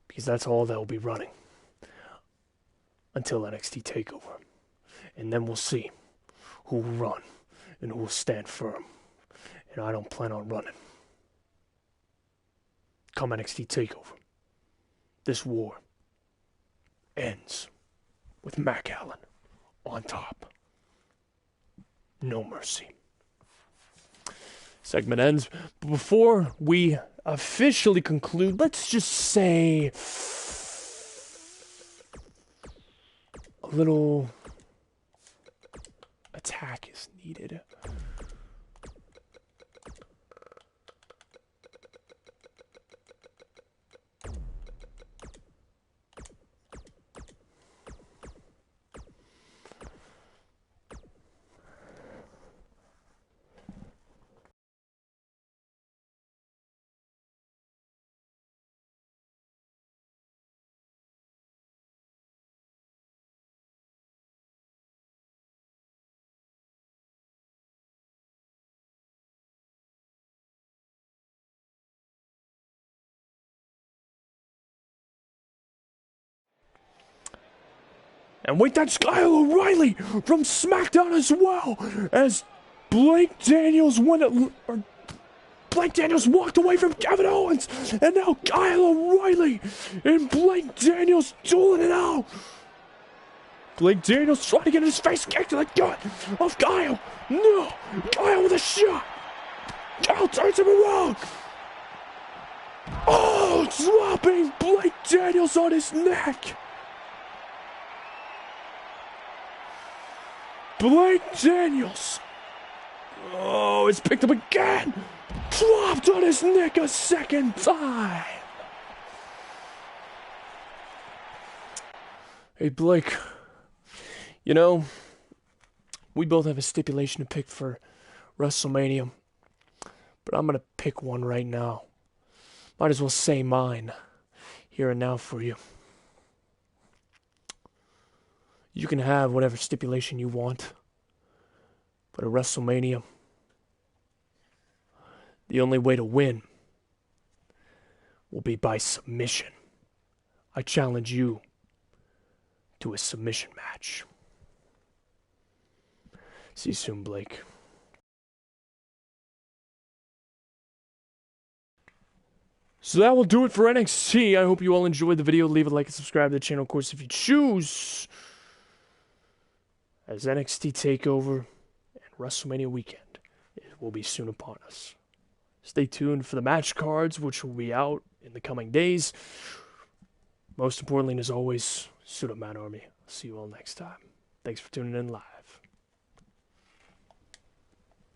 Because that's all they'll be running. Until NXT TakeOver. And then we'll see who will run and who will stand firm. And I don't plan on running. Come NXT TakeOver. This war ends with Mac Allen on top. No mercy. Segment ends. But before we officially conclude, let's just say a little attack is needed. And wait, that's Kyle O'Reilly from SmackDown as well, as Blake Daniels walked away from Kevin Owens, and now Kyle O'Reilly and Blake Daniels dueling it out. Blake Daniels trying to get his face kicked to the gut of Kyle. No, Kyle with a shot. Kyle turns him around. Oh, dropping Blake Daniels on his neck. Blake Daniels. Oh, it's picked up again. Dropped on his neck a second time. Hey, Blake. You know, we both have a stipulation to pick for WrestleMania. But I'm going to pick one right now. Might as well say mine. Here and now for you. You can have whatever stipulation you want. But at WrestleMania, the only way to win will be by submission. I challenge you to a submission match. See you soon, Blake. So that will do it for NXT. I hope you all enjoyed the video. Leave a like and subscribe to the channel, of course, if you choose. As NXT TakeOver and WrestleMania weekend will be soon upon us. Stay tuned for the match cards, which will be out in the coming days. Most importantly, and as always, suit up, Mad Army. I'll see you all next time. Thanks for tuning in live.